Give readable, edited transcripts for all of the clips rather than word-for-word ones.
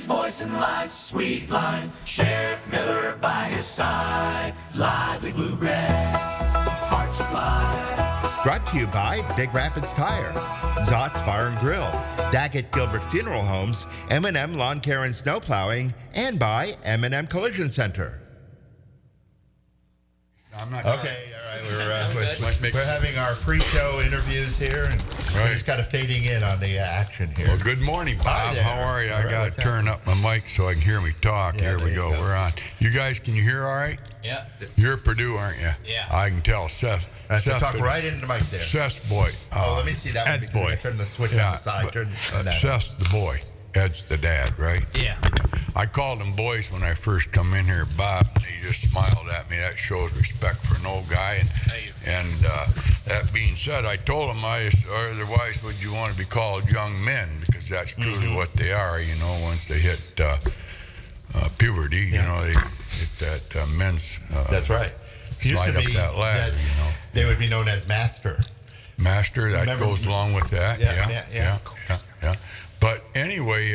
his voice in life's sweet line. Sheriff Miller by his side. Lively bluegrass, heart sublime. Brought to you by Big Rapids Tire, Zott's Bar and Grill, Daggett Gilbert Funeral Homes, M&M Lawn Care and Snow Plowing, and by M&M Collision Center. I'm not Okay, all right. We're having our pre-show interviews here, and we're just kind of fading in on the action here. Well, good morning, Bob. How are you? I got to turn up my mic so I can hear me talk. Yeah, Here we go. We're on. You guys, can you hear all right? Yeah. You're at Purdue, aren't you? Yeah. I can tell. Seth. Talk right into the mic there. Seth's boy. Let me see that. Ed's one. boy. Turn the switch on the side. Seth's the boy. Ed's the dad, right? Yeah. I called them boys when I first come in here, Bob, and he just smiled at me. That shows respect for an old guy. And that being said, I told him, otherwise would you want to be called young men? Because that's truly what they are, once they hit puberty, they hit that men's That's right. slide up that ladder, They would be known as master. Master, that goes along with that. Yeah. But anyway,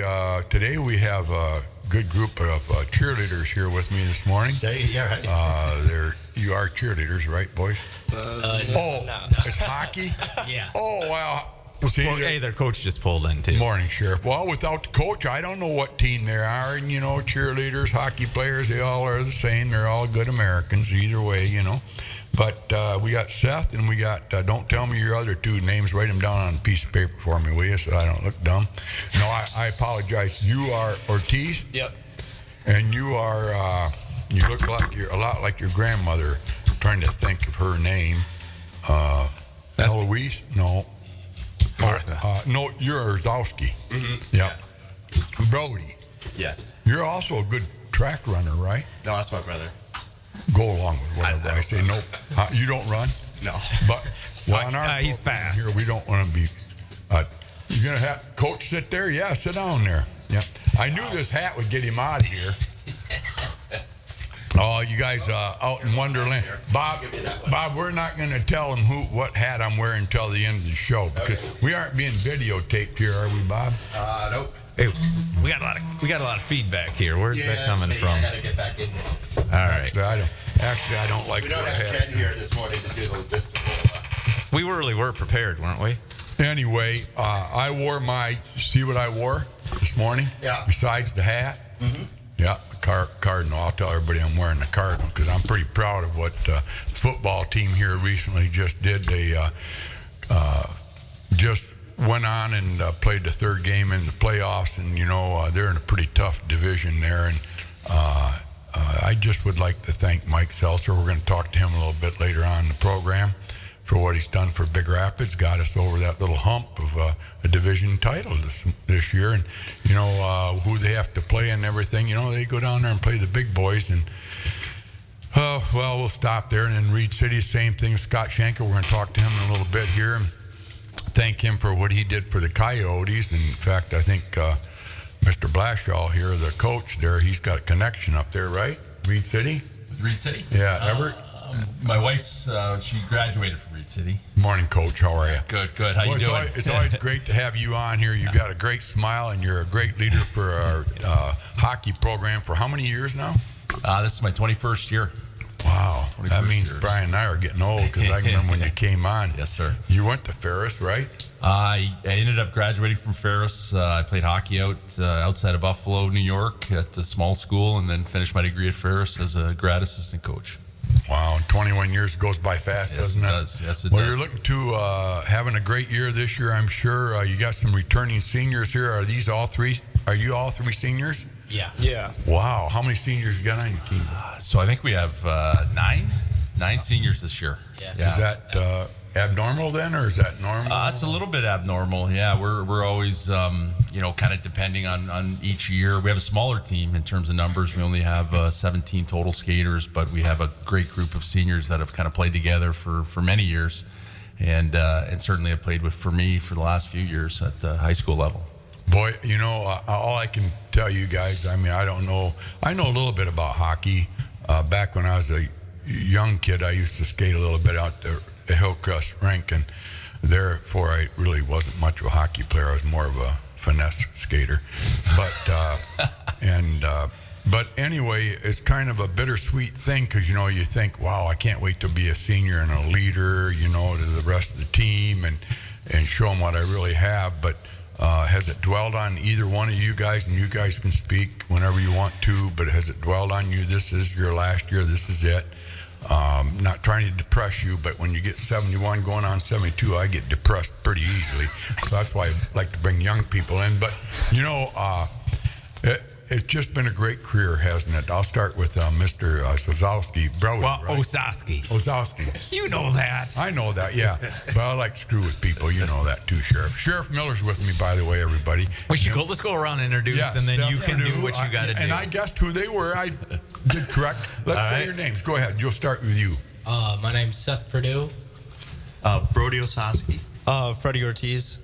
today we have a good group of cheerleaders here with me this morning. Right. You are cheerleaders, right, boys? No. It's hockey? Yeah. Oh, wow. Hey, their coach just pulled in, too. Morning, Sheriff. Well, without the coach, I don't know what team they are. And, cheerleaders, hockey players, they all are the same. They're all good Americans either way, But we got Seth and we got, don't tell me your other two names. Write them down on a piece of paper for me, will you, so I don't look dumb. No, I apologize. You are Ortiz? Yep. And you are, you look like a lot like your grandmother. I'm trying to think of her name. Eloise? No. Martha. No, you're Orzowski. Mm-hmm. Yep. Brody. Yes. You're also a good track runner, right? No, that's my brother. Go along with whatever I say. Nope. You don't run? No. But on our he's program fast. here, we don't want to be. You're going to have Coach sit there? Yeah, sit down there. Yep. I knew this hat would get him out of here. Oh, you guys out in Wonderland. Bob, we're not going to tell him what hat I'm wearing until the end of the show because we aren't being videotaped here, are we, Bob? Nope. Hey, we got a lot of feedback here. Where's that coming from? I gotta get back in here. All right. I don't like We to don't wear have hats. Ken here this morning to do those logistical. We really were prepared, weren't we? Anyway, I wore see what I wore this morning? Yeah. Besides the hat? Mm-hmm. Yeah, the Cardinal. I'll tell everybody I'm wearing the Cardinal because I'm pretty proud of what the football team here recently just did. They just went on and played the third game in the playoffs, and they're in a pretty tough division there. And I just would like to thank Mike Seltzer. We're going to talk to him a little bit later on in the program for what he's done for Big Rapids. Got us over that little hump of a division title this year, and who they have to play and everything. They go down there and play the big boys, and we'll stop there. And then Reed City, same thing. Scott Shanker. We're going to talk to him in a little bit here. And thank him for what he did for the Coyotes. In fact, I think Mr. Blashaw here, the coach there, he's got a connection up there, right? Reed City? Reed City? Yeah, Everett? My wife's, she graduated from Reed City. Morning, Coach. How are you? Good. How you doing? It's always great to have you on here. You've got a great smile, and you're a great leader for our hockey program for how many years now? This is my 21st year. Wow. That means years. Brian and I are getting old because I can remember when you came on. Yes, sir. You went to Ferris, right? I ended up graduating from Ferris. I played hockey outside of Buffalo, New York at a small school, and then finished my degree at Ferris as a grad assistant coach. Wow, 21 years goes by fast, doesn't it? Yes, it does. Well, you're looking to having a great year this year, I'm sure. You got some returning seniors here. Are you all three seniors? Yeah. Wow, how many seniors you got on your team? So I think we have nine seniors this year. Yeah. Is that abnormal then, or is that normal? It's a little bit abnormal. Yeah, we're always, kind of depending on each year. We have a smaller team in terms of numbers. We only have 17 total skaters, but we have a great group of seniors that have kind of played together for many years, and certainly have played for me for the last few years at the high school level. Boy, all I can tell you guys, I don't know. I know a little bit about hockey. Back when I was a young kid, I used to skate a little bit out there at Hillcrest rink, and therefore I really wasn't much of a hockey player. I was more of a finesse skater. But And but anyway, it's kind of a bittersweet thing because you think, wow, I can't wait to be a senior and a leader, to the rest of the team and show them what I really have. But has it dwelled on either one of you guys? And you guys can speak whenever you want to. But has it dwelled on you? This is your last year. This is it. Not trying to depress you, but when you get 71 going on 72, I get depressed pretty easily. So that's why I like to bring young people in. But it's just been a great career, hasn't it? I'll start with Mr. Sozowski, brother. Well, right? Osowski. You know that. I know that, yeah. But I like to screw with people. You know that too, Sheriff. Sheriff Miller's with me, by the way, everybody. Let's go around and introduce, and then you can do what you got to do. And I guessed who they were. I did correct. Let's say your names. Go ahead. You'll start with you. My name's Seth Perdue. Brody Osowski. Freddie Ortiz.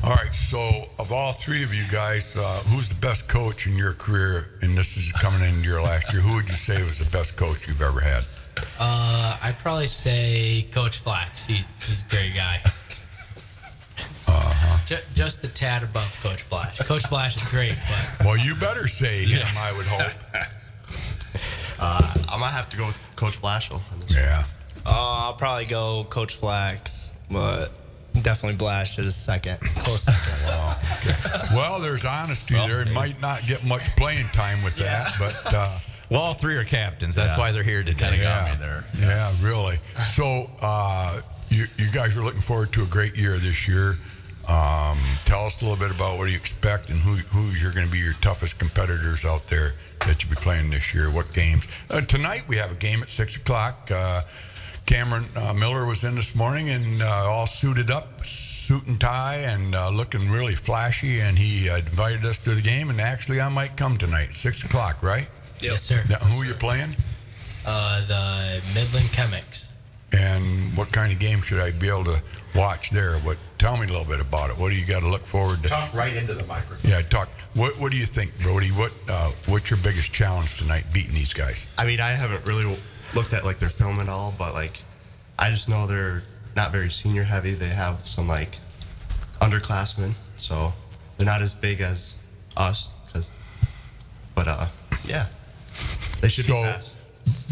All right, so of all three of you guys, who's the best coach in your career? And this is coming into your last year. Who would you say was the best coach you've ever had? I'd probably say Coach Flax. He's a great guy. Just the tad above Coach Flash. Coach Flash is great, but... Well, you better say him, I would hope. I might have to go with Coach Blashill on this. Yeah. I'll probably go Coach Flax, but definitely Blash is second. Close second. Wow. Okay. Well, there's honesty there. It might not get much playing time with that, but... well, all three are captains. That's why they're here today. Kind of got me there. Yeah, really. So you guys are looking forward to a great year this year. Tell us a little bit about what you expect and who you're going to be your toughest competitors out there that you'll be playing this year. What games? Tonight we have a game at 6 o'clock. Cameron Miller was in this morning and all suited up, suit and tie, and looking really flashy. And he invited us to the game. And actually, I might come tonight, 6 o'clock, right? Yes, sir. Now, who are you playing? The Midland Chemics. And what kind of game should I be able to watch there? Tell me a little bit about it. What do you got to look forward to? Talk right into the microphone. Yeah, talk. What do you think, Brody? What's your biggest challenge tonight, beating these guys? I mean, I haven't really looked at their film at all, but I just know they're not very senior heavy. They have some underclassmen, so they're not as big as us. Yeah, they should be fast.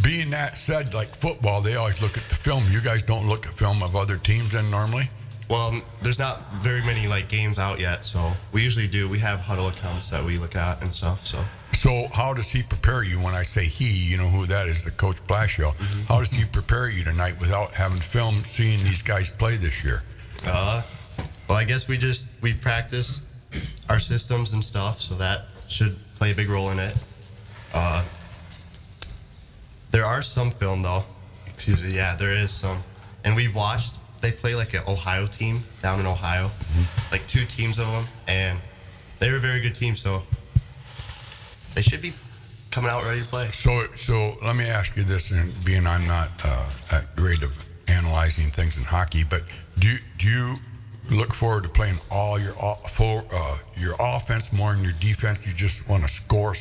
Being that said, football, they always look at the film. You guys don't look at film of other teams then normally? Well, there's not very many games out yet, so we usually do. We have huddle accounts that we look at and stuff. So how does he prepare you? When I say he, you know who that is, the Coach Blashill. Mm-hmm. How does he prepare you tonight without having film, seeing these guys play this year? Well, I guess we practice our systems and stuff, so that should play a big role in it. There are some film, though. Excuse me. Yeah, there is some. And we've watched, they play an Ohio team down in Ohio. Mm-hmm. 2 teams of them. And they're a very good team, so they should be coming out ready to play. So let me ask you this, and being I'm not at grade of analyzing things in hockey, but do you look forward to playing all your offense more than your defense? You just want to score,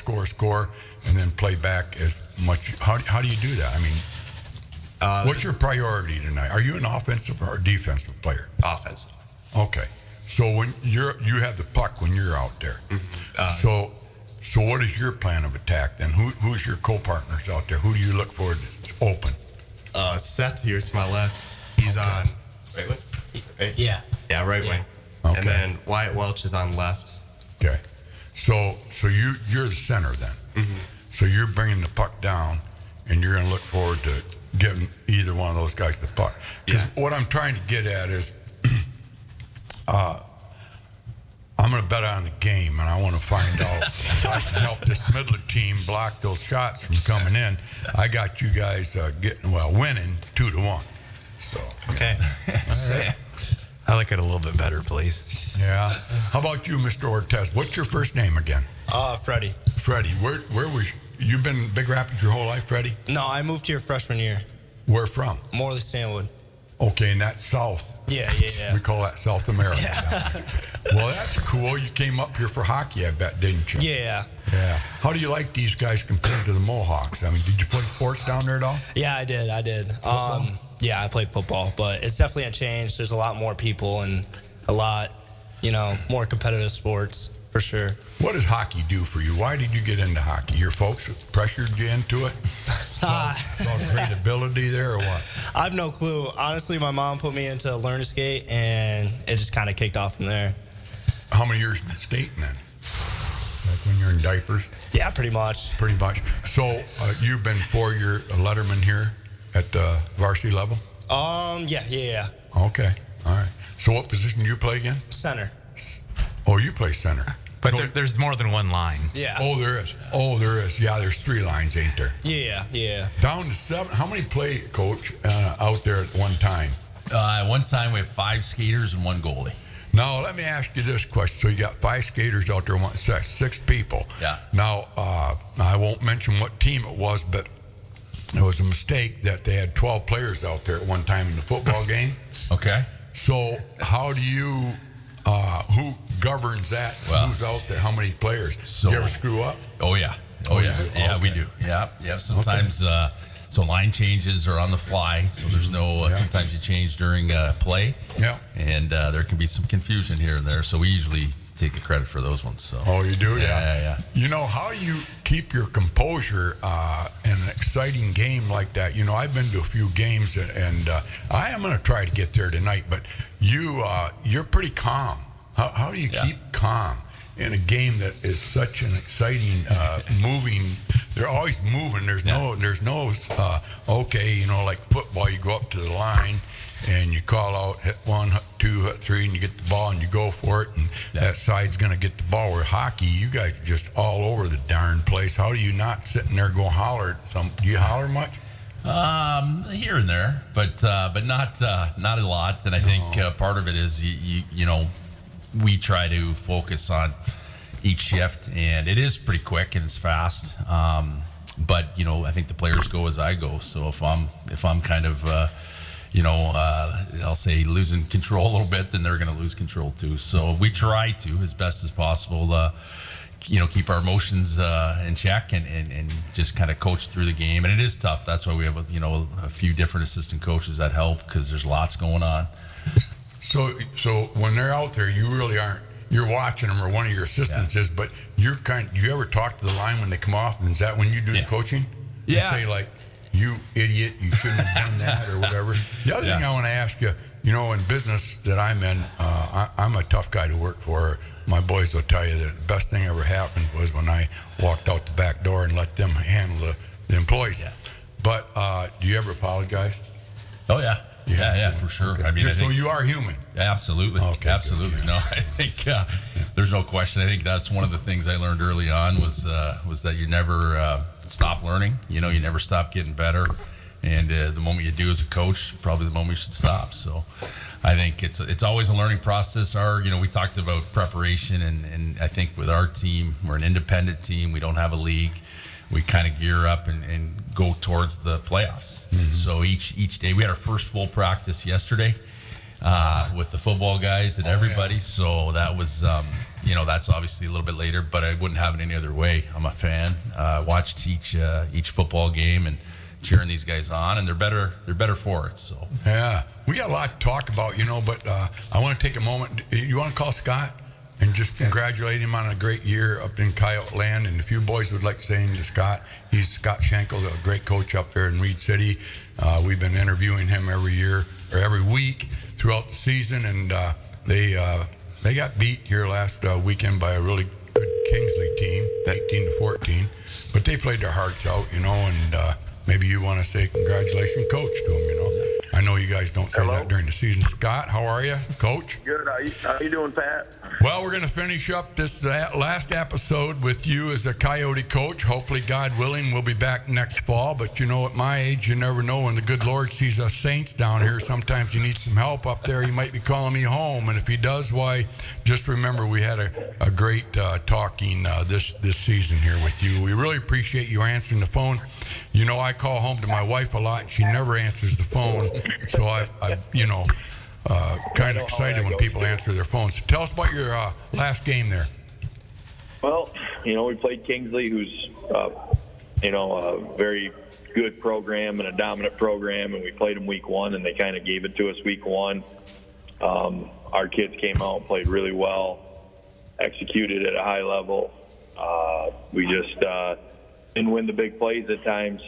and then play back as much. How do you do that? I mean, what's your priority tonight? Are you an offensive or defensive player? Offensive. Okay. So when you have the puck when you're out there. Mm-hmm. So what is your plan of attack then? Who's your co-partners out there? Who do you look forward to open? Seth here to my left. He's on right wing. Right? Yeah. Yeah, right wing. Okay. And then Wyatt Welch is on left. Okay. So you're the center then. Mm-hmm. So you're bringing the puck down, and you're going to look forward to giving either one of those guys the puck. Because what I'm trying to get at is, I'm going to bet on the game, and I want to find out if I can help this Midland team block those shots from coming in. I got you guys winning 2-1. So okay. All right. I like it a little bit better, please. Yeah. How about you, Mr. Ortez? What's your first name again? Freddie. Freddie. Where was you been in Big Rapids your whole life, Freddie? No, I moved here freshman year. Where from? Morley Stanwood. Okay, and that's south. Yeah. We call that South America. Yeah. Well, that's cool. You came up here for hockey, I bet, didn't you? Yeah. Yeah. How do you like these guys compared to the Mohawks? I mean, did you play sports down there at all? Yeah, I did. Yeah, I played football, but it's definitely a change. There's a lot more people and a lot, more competitive sports. for sure. What does hockey do for you? Why did you get into hockey? Your folks pressured you into it? Saw great ability there or what? I have no clue. Honestly, my mom put me into learn to skate, and it just kind of kicked off from there. How many years been skating then? Like when you're in diapers? Yeah, pretty much. Pretty much. So you've been 4-year letterman here at the varsity level? Yeah. Okay, all right. So what position do you play again? Center. Oh, you play center. But there's more than one line. Yeah. Oh, there is. Yeah, there's 3 lines, ain't there? Yeah. Down to 7. How many play, Coach, out there at one time? At one time, we have 5 skaters and 1 goalie. Now, let me ask you this question. So you got 5 skaters out there, 6 people. Yeah. Now, I won't mention what team it was, but it was a mistake that they had 12 players out there at one time in the football game. Okay. So how do you, who governs that? Well, Who's out there? How many players? So, you ever screw up? Oh, yeah. Yeah, we do. Yeah. Sometimes, so line changes are on the fly. So there's no, sometimes you change during play. Yeah. And there can be some confusion here and there. So we usually take the credit for those ones. So. Oh, you do? Yeah. You know, how do you keep your composure in an exciting game like that? You know, I've been to a few games, and I am going to try to get there tonight, but you're pretty calm. How do you keep calm in a game that is such an exciting, moving? They're always moving. There's no, okay, you know, like football, you go up to the line and you call out hit 1, hit 2, hit 3, and you get the ball and you go for it, and that side's going to get the ball. Where hockey, you guys are just all over the darn place. How do you not sit in there and go holler? Do you holler much? Here and there, but not a lot. And I think part of it is you know, we try to focus on each shift, and it is pretty quick and it's fast. But you know, I think the players go as I go. So if I'm kind of I'll say losing control a little bit, then they're going to lose control too. So we try to, as best as possible, keep our emotions in check and just kind of coach through the game. And it is tough. That's why we have a few different assistant coaches that help, because there's lots going on. So when they're out there, you really aren't. You're watching them, or one of your assistants is, but you ever talk to the line when they come off? And is that when you do the coaching? You say like, "You idiot, you shouldn't have done that," or whatever. The other thing I want to ask you, you know, in business that I'm in, I'm a tough guy to work for. My boys will tell you that the best thing ever happened was when I walked out the back door and let them handle the employees. Yeah. But do you ever apologize? Oh, yeah. Yeah, for sure. Okay. I mean, so you are human. Absolutely. Okay, absolutely. Good. No, I think there's no question. I think that's one of the things I learned early on was that you never stop learning. You know, you never stop getting better. And the moment you do as a coach, probably the moment you should stop. So I think it's always a learning process. We talked about preparation, and I think with our team, we're an independent team. We don't have a league. We kind of gear up and go towards the playoffs. Mm-hmm. So each day, we had our first full practice yesterday with the football guys and everybody. So that was, that's obviously a little bit later, but I wouldn't have it any other way. I'm a fan. Watched each football game and cheering these guys on, and they're better for it. So yeah, we got a lot to talk about, but I want to take a moment. You want to call Scott and just congratulate him on a great year up in Coyote Land? And if you boys would like to say anything to Scott, he's Scott Schenkel, a great coach up there in Reed City. We've been interviewing him every year or every week throughout the season, and they got beat here last weekend by a really good Kingsley team, 18-14. But they played their hearts out, and maybe you want to say congratulations, Coach, to him, I know you guys don't say that during the season. Scott, how are you, Coach? Good. How you doing, Pat? Well, we're going to finish up this last episode with you as a Coyote coach. Hopefully, God willing, we'll be back next fall. But, at my age, you never know. When the good Lord sees us saints down here, sometimes you need some help up there. He might be calling me home. And if he does, why, just remember we had a great talking this season here with you. We really appreciate you answering the phone. I call home to my wife a lot, and she never answers the phone. So I kind of excited when people answer their phones. So tell us about your last game there. Well, we played Kingsley, who's, a very good program and a dominant program, and we played them week 1, and they kind of gave it to us week 1. Our kids came out and played really well. executed at a high level. We just didn't win the big plays at times.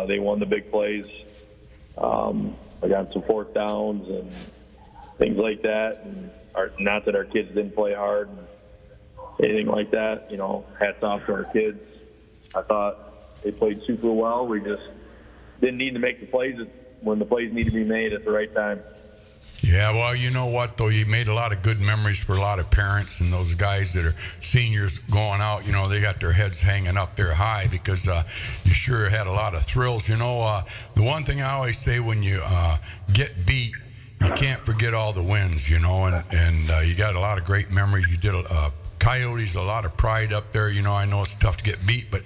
They won the big plays. I got some fourth downs and things like that. And not that our kids didn't play hard and anything like that. You know, hats off to our kids. I thought they played super well. We just didn't need to make the plays when the plays need to be made at the right time. Yeah, well, you know what, though? You made a lot of good memories for a lot of parents and those guys that are seniors going out. You know, they got their heads hanging up there high because you sure had a lot of thrills. You know, the one thing I always say when you get beat, you can't forget all the wins, you know, and you got a lot of great memories. You did Coyotes, a lot of pride up there. You know, I know it's tough to get beat, but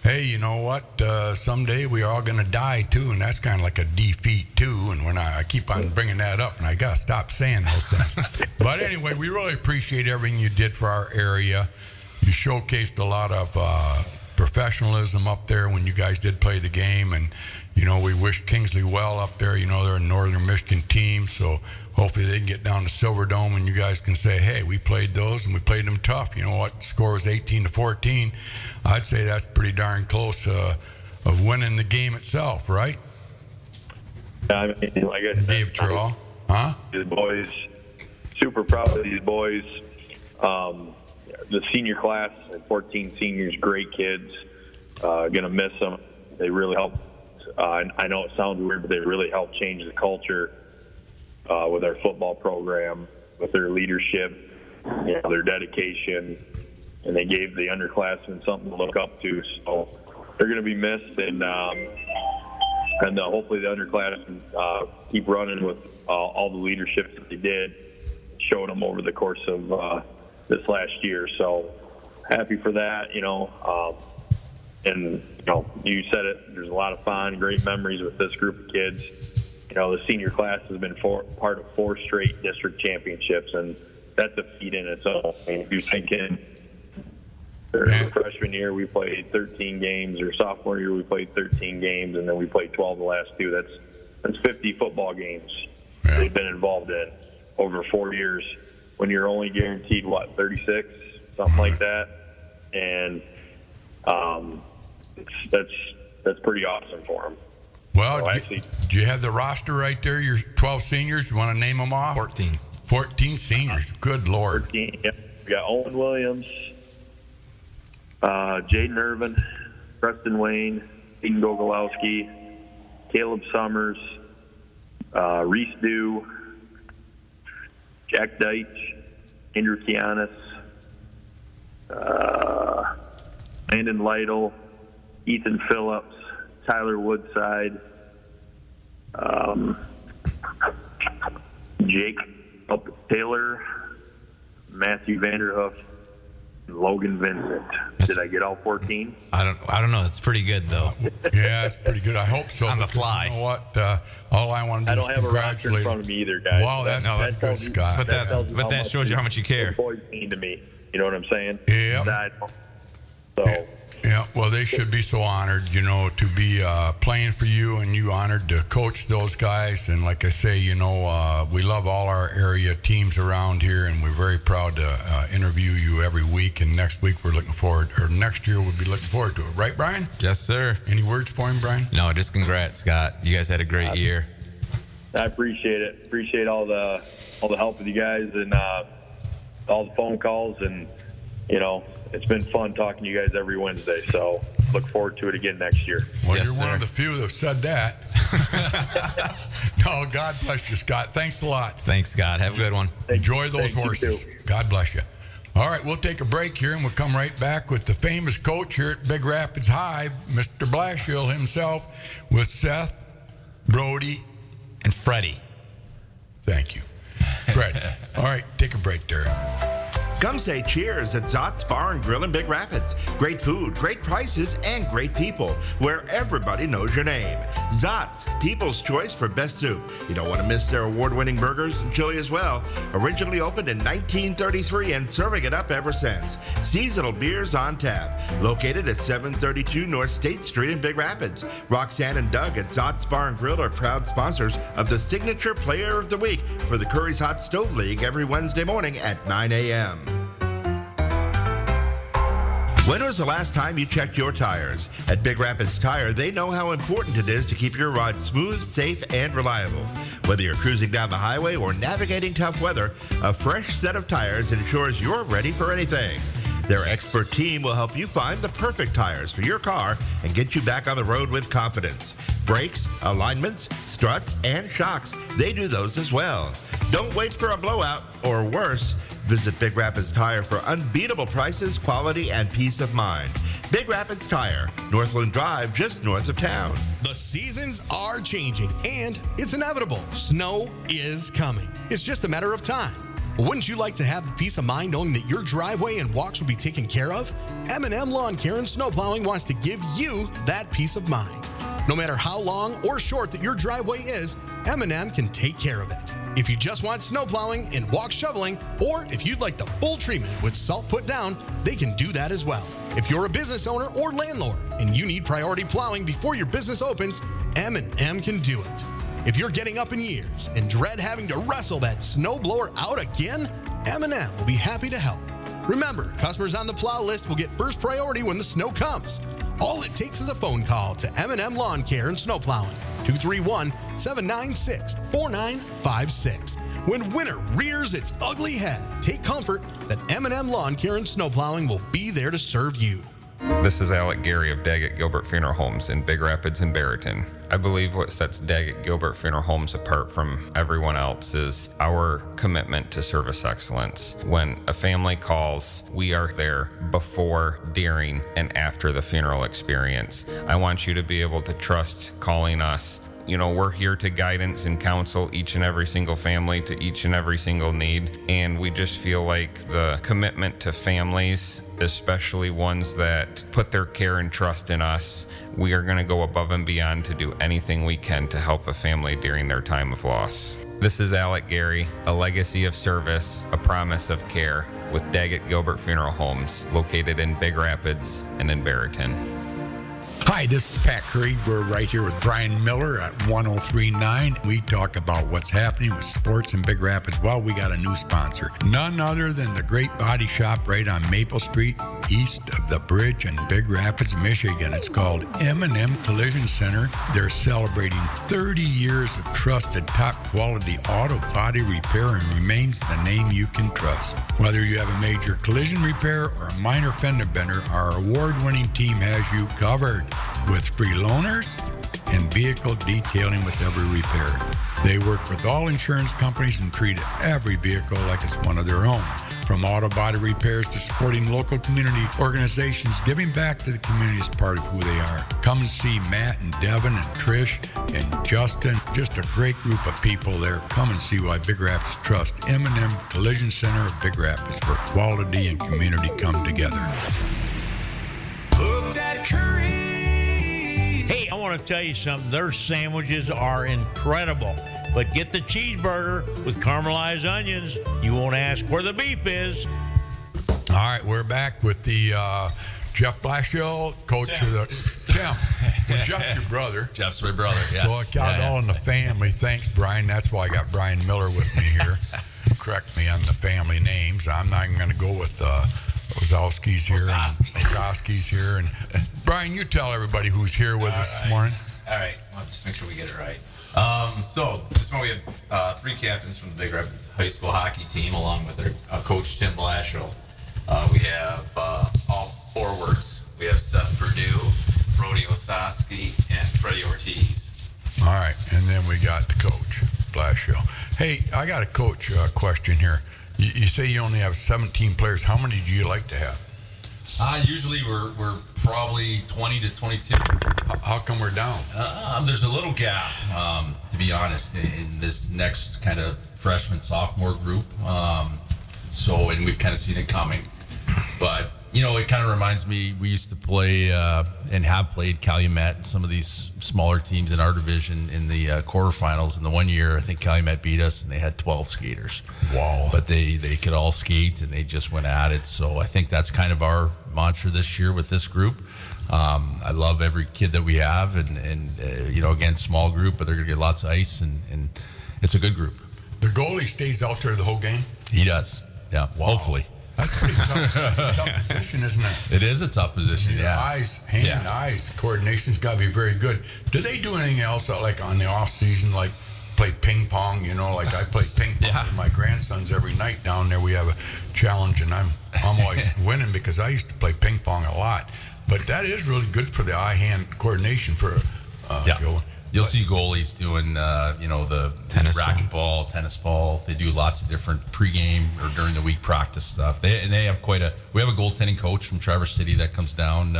hey, you know what? Someday we are all going to die too, and that's kind of like a defeat too. And I keep on bringing that up, and I got to stop saying those things. But anyway, we really appreciate everything you did for our area. You showcased a lot of professionalism up there when you guys did play the game, and you know, we wish Kingsley well up there. You know, they're a Northern Michigan team, so hopefully they can get down to Silverdome and you guys can say, hey, we played those and we played them tough. You know what? The score was 18-14. I'd say that's pretty darn close of winning the game itself, right? I mean, like I said, gave it your all. Huh? These boys, super proud of these boys. The senior class, 14 seniors, great kids. Gonna miss them. They really helped. I know it sounds weird, but they really helped change the culture with our football program, with their leadership, you know, their dedication, and they gave the underclassmen something to look up to. So they're going to be missed, and hopefully the underclassmen keep running with all the leadership that they did, showed them over the course of this last year. So happy for that, you know. And, you know, you said it, there's a lot of fun, great memories with this group of kids. You know, the senior class has been part of 4 straight district championships, and that's a feat in its own. I mean, if you're thinking their freshman year we played 13 games, or sophomore year we played 13 games, and then we played 12 the last 2. That's 50 football games they've been involved in over 4 years when you're only guaranteed, 36, something like that. And that's pretty awesome for them. Well, do you have the roster right there? Your 12 seniors. You want to name them off? 14 seniors. Good Lord. 14. Yep. We got Owen Williams, Jaden Irvin, Preston Wayne, Aiden Gogolowski, Caleb Summers, Reese Dew, Jack Deitch, Andrew Kianis, Landon Lytle, Ethan Phillips, Tyler Woodside, Jake Taylor, Matthew Vanderhoof, and Logan Vincent. Did I get all 14? I don't know. It's pretty good though. Yeah, it's pretty good. I hope so. On the fly. You know what? All I want to do is congratulate. I don't have a roster in front of me either, guys. Wow, that's good, Scott. But that shows you how much you care. The boys mean to me. You know what I'm saying? Yeah. So. Yeah, well, they should be so honored, you know, to be playing for you, and you honored to coach those guys. And like I say, you know, we love all our area teams around here, and we're very proud to interview you every week. And next week we're looking forward, or next year we'll be looking forward to it. Right, Brian? Yes, sir. Any words for him, Brian? No, just congrats, Scott. You guys had a great year. I appreciate it. Appreciate all the help with you guys and all the phone calls, and you know, it's been fun talking to you guys every Wednesday, so look forward to it again next year. Well, yes, you're sir. one of the few that have said that. No, God bless you, Scott. Thanks a lot. Thanks, Scott. Have a good one. Enjoy those horses. God bless you. All right, we'll take a break here, and we'll come right back with the famous coach here at Big Rapids High, Mr. Blashill himself, with Seth, Brody, and Freddie. Thank you. Fred. All right, take a break there. Come say cheers at Zott's Bar and Grill in Big Rapids. Great food, great prices, and great people, where everybody knows your name. Zott's, people's choice for best soup. You don't want to miss their award-winning burgers and chili as well. Originally opened in 1933 and serving it up ever since. Seasonal beers on tap. Located at 732 North State Street in Big Rapids. Roxanne and Doug at Zott's Bar and Grill are proud sponsors of the Signature Player of the Week for the Curries Hot Stove League every Wednesday morning at 9 a.m. When was the last time you checked your tires? At Big Rapids Tire, they know how important it is to keep your ride smooth, safe, and reliable. Whether you're cruising down the highway or navigating tough weather, a fresh set of tires ensures you're ready for anything. Their expert team will help you find the perfect tires for your car and get you back on the road with confidence. Brakes, alignments, struts, and shocks, they do those as well. Don't wait for a blowout, or worse, visit Big Rapids Tire for unbeatable prices, quality, and peace of mind. Big Rapids Tire, Northland Drive, just north of town. The seasons are changing, and it's inevitable. Snow is coming. It's just a matter of time. Wouldn't you like to have the peace of mind knowing that your driveway and walks will be taken care of? M&M Lawn Care and Snow Plowing wants to give you that peace of mind. No matter how long or short that your driveway is, M&M can take care of it. If you just want snow plowing and walk shoveling, or if you'd like the full treatment with salt put down, they can do that as well. If you're a business owner or landlord and you need priority plowing before your business opens, M&M can do it. If you're getting up in years and dread having to wrestle that snow blower out again, M&M will be happy to help. Remember, customers on the plow list will get first priority when the snow comes. All it takes is a phone call to M&M Lawn Care and Snow Plowing, 231-796-4956. When winter rears its ugly head, take comfort that M&M Lawn Care and Snow Plowing will be there to serve you. This is Alec Gary of Daggett Gilbert Funeral Homes in Big Rapids and Barrington. I believe what sets Daggett Gilbert Funeral Homes apart from everyone else is our commitment to service excellence. When a family calls, we are there before, during, and after the funeral experience. I want you to be able to trust calling us. You know, we're here to guidance and counsel each and every single family to each and every single need. And we just feel like the commitment to families, especially ones that put their care and trust in us, we are going to go above and beyond to do anything we can to help a family during their time of loss. This is Alec Gary, a legacy of service, a promise of care with Daggett Gilbert Funeral Homes, located in Big Rapids and in Barrington. Hi, this is Pat Curry. We're right here with Brian Miller at 1039. We talk about what's happening with sports in Big Rapids. Well, we got a new sponsor. None other than the Great Body Shop right on Maple Street, east of the bridge in Big Rapids, Michigan. It's called M&M Collision Center. They're celebrating 30 years of trusted, top-quality auto body repair and remains the name you can trust. Whether you have a major collision repair or a minor fender bender, our award-winning team has you covered with free loaners and vehicle detailing with every repair. They work with all insurance companies and treat every vehicle like it's one of their own. From auto body repairs to supporting local community organizations, giving back to the community is part of who they are. Come and see Matt and Devin and Trish and Justin. Just a great group of people there. Come and see why Big Rapids trust M&M Collision Center of Big Rapids, where quality and community come together. Hooked at Curries. Hey, I want to tell you something. Their sandwiches are incredible. But get the cheeseburger with caramelized onions. You won't ask where the beef is. All right, we're back with the Jeff Blashill, coach of the Tim. Well, Jeff, your brother. Jeff's my brother, yes. So I got all in the family. Thanks, Brian. That's why I got Brian Miller with me here. Correct me on the family names. I'm not even going to go with Ozowski's here. Ozowski's here. And Brian, you tell everybody who's here with us this morning. All right. Well, just make sure we get it right. So this morning we have three captains from the Big Rapids High School hockey team, along with our coach Tim Blashill. We have all forwards. We have Seth Perdue, Brody Osowski, and Freddie Ortiz. All right, and then we got the coach Blashill. Hey, I got a coach question here. You say you only have 17 players. How many do you like to have? Usually we're probably 20 to 22. How come we're down? There's a little gap, to be honest, in this next kind of freshman sophomore group. And we've kind of seen it coming. But you know, it kind of reminds me, we used to play and have played Calumet and some of these smaller teams in our division in the quarterfinals. And the one year, I think Calumet beat us and they had 12 skaters. Wow. But they could all skate and they just went at it. So I think that's kind of our mantra this year with this group. I love every kid that we have and you know, again, small group, but they're going to get lots of ice and it's a good group. The goalie stays out there the whole game? He does. Yeah, wow. Hopefully. That's pretty tough position, isn't it? It is a tough position. Your Yeah. eyes, hand, eyes, coordination's got to be very good. Do they do anything else like on the off season, like play ping pong? You know, like I play ping pong with my grandsons every night down there. We have a challenge, and I'm always winning because I used to play ping pong a lot. But that is really good for the eye-hand coordination for Joe. You'll see goalies doing, the Tennis racquetball, tennis ball. They do lots of different pregame or during the week practice stuff. They have we have a goaltending coach from Traverse City that comes down.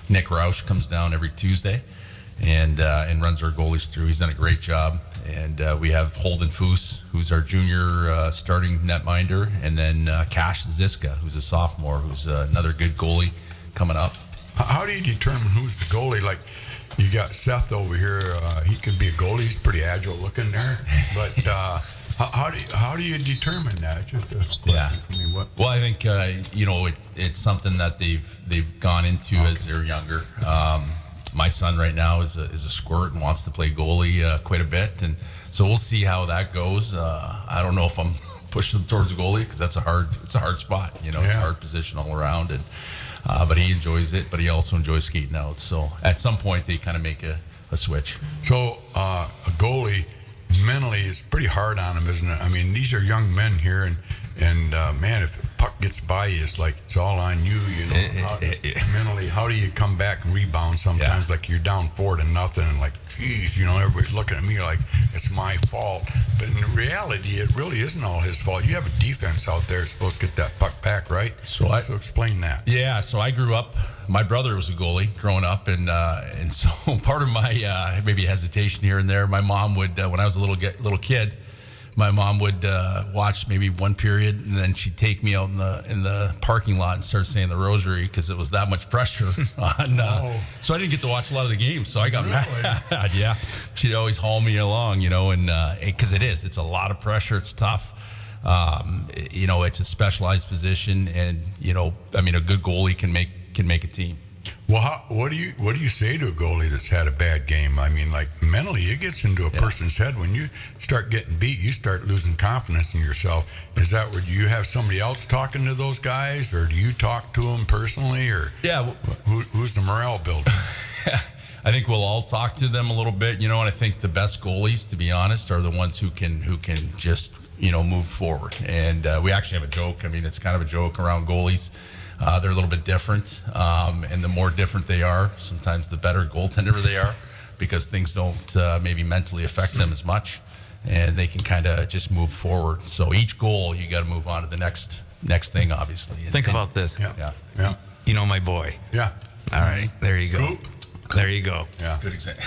Nick Roush comes down every Tuesday and runs our goalies through. He's done a great job. And we have Holden Foose, who's our junior starting netminder, and then Cash Ziska, who's a sophomore, who's another good goalie coming up. How do you determine who's the goalie? Like, you got Seth over here. He could be a goalie. He's pretty agile looking there. But how do you determine that? It's just a question for me. Well, I think it's something that they've gone into as they're younger. My son right now is a squirt and wants to play goalie quite a bit, and so we'll see how that goes. I don't know if I'm pushing him towards goalie because it's a hard spot. It's a hard position all around, and but he enjoys it. But he also enjoys skating out. So at some point they kind of make a switch. So a goalie mentally is pretty hard on him, isn't it? I mean, these are young men here, and man, if the puck gets by you, it's like it's all on you. Mentally, how do you come back and rebound? Sometimes like you're down 4-0, and like, geez, everybody's looking at me like it's my fault. But in reality, it really isn't all his fault. You have a defense out there that's supposed to get that puck back, right? So explain that. Yeah, so I grew up. My brother was a goalie growing up, and so part of my maybe hesitation here and there. My mom would, when I was a little kid, my mom would watch maybe one period, and then she'd take me out in the parking lot and start saying the rosary because it was that much pressure on. So I didn't get to watch a lot of the games, so I got mad. Yeah, she'd always haul me along, and because it's a lot of pressure, it's tough. It's a specialized position, and a good goalie can make a team. Well, what do you say to a goalie that's had a bad game? I mean, like mentally, it gets into a person's head. When you start getting beat, you start losing confidence in yourself. Is that where you have somebody else talking to those guys, or do you talk to them personally, or who's the morale builder? I think we'll all talk to them a little bit, and I think the best goalies, to be honest, are the ones who can just move forward. And we actually have a joke. I mean, it's kind of a joke around goalies. They're a little bit different, and the more different they are, sometimes the better goaltender they are, because things don't maybe mentally affect them as much, and they can kind of just move forward. So each goal, you got to move on to the next thing, obviously. Think about this. Yeah. You know my boy. Yeah. All right. There you go. Coop. There you go. Yeah. Good example.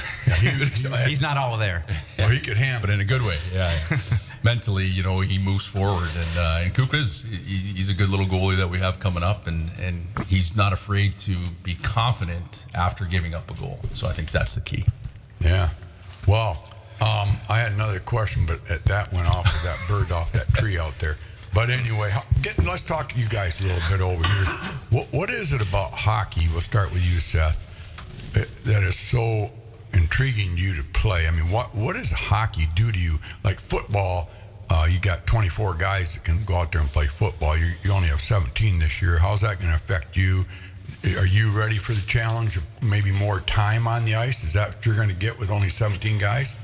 He's not all there. Well, he could handle, but in a good way. Yeah. Mentally, he moves forward, and Coop he's a good little goalie that we have coming up, and he's not afraid to be confident after giving up a goal. So I think that's the key. Yeah. Well, I had another question, but that went off with that bird off that tree out there. But anyway, let's talk to you guys a little bit over here. What is it about hockey? We'll start with you, Seth. That is so intriguing you to play. I mean, what does hockey do to you? Like football, you got 24 guys that can go out there and play football. You only have 17 this year. How's that going to affect you? Are you ready for the challenge of maybe more time on the ice? Is that what you're going to get with only 17 guys?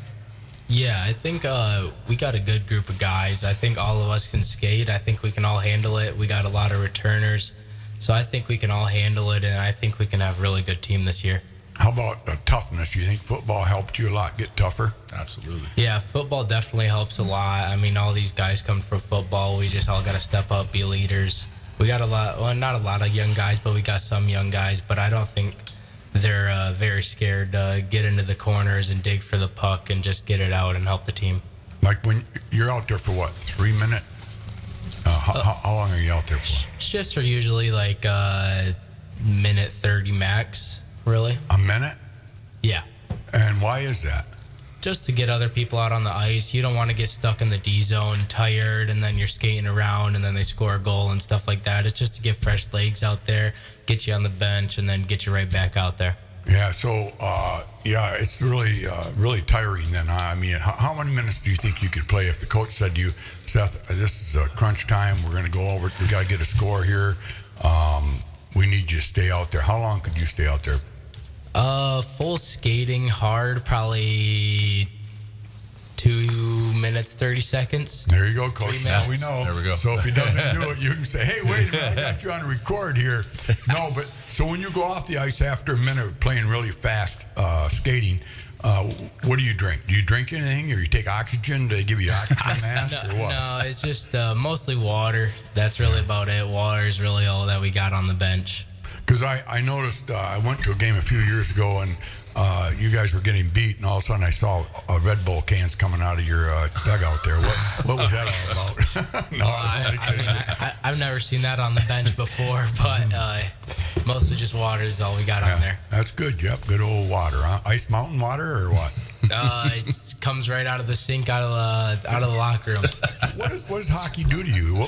Yeah, I think we got a good group of guys. I think all of us can skate. I think we can all handle it. We got a lot of returners. So I think we can all handle it, and I think we can have a really good team this year. How about toughness? You think football helped you a lot get tougher? Absolutely. Yeah, football definitely helps a lot. I mean, all these guys come from football. We just all got to step up, be leaders. We got not a lot of young guys, but we got some young guys. But I don't think they're very scared to get into the corners and dig for the puck and just get it out and help the team. Like when you're out there for what, 3 minutes? How long are you out there for? Shifts are usually like minute 30 max. Really? A minute? Yeah. And why is that? Just to get other people out on the ice. You don't want to get stuck in the D zone, tired, and then you're skating around, and then they score a goal and stuff like that. It's just to get fresh legs out there, get you on the bench, and then get you right back out there. Yeah. So, it's really tiring then. I mean, how many minutes do you think you could play if the coach said to you, Seth, this is a crunch time. We're going to go over. We got to get a score here. We need you to stay out there. How long could you stay out there? Full skating hard, probably 2 minutes, 30 seconds. There you go, Coach. Now we know. There we go. So if he doesn't do it, you can say, hey, wait a minute, I got you on record here. No, but so when you go off the ice after a minute of playing really fast skating, what do you drink? Do you drink anything, or you take oxygen? Do they give you oxygen mask, or what? No, it's just mostly water. That's really about it. Water is really all that we got on the bench. Because I noticed, I went to a game a few years ago, and you guys were getting beat, and all of a sudden I saw Red Bull cans coming out of your dugout there. What was that all about? No, I've never seen that on the bench before, but mostly just water is all we got on there. That's good. Yep, good old water, huh? Ice Mountain water or what? It comes right out of the sink, out of the locker room. What does hockey do to you?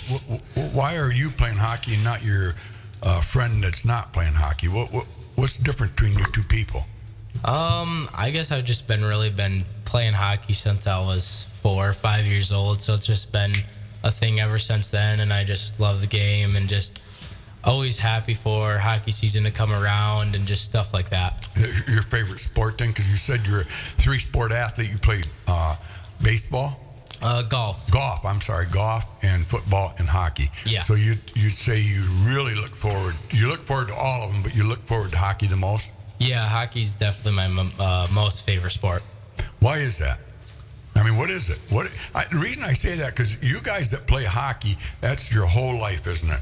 Why are you playing hockey and not your friend that's not playing hockey? What's the difference between you two people? I guess I've just been playing hockey since I was 4 or 5 years old, so it's just been a thing ever since then, and I just love the game and just always happy for hockey season to come around and just stuff like that. Your favorite sport then? Because you said you're a 3-sport athlete. You play baseball? Golf. Golf, I'm sorry, golf and football and hockey. Yeah. So you'd say you really look forward to all of them, but you look forward to hockey the most? Yeah, hockey's definitely my most favorite sport. Why is that? I mean, what is it? The reason I say that, because you guys that play hockey, that's your whole life, isn't it?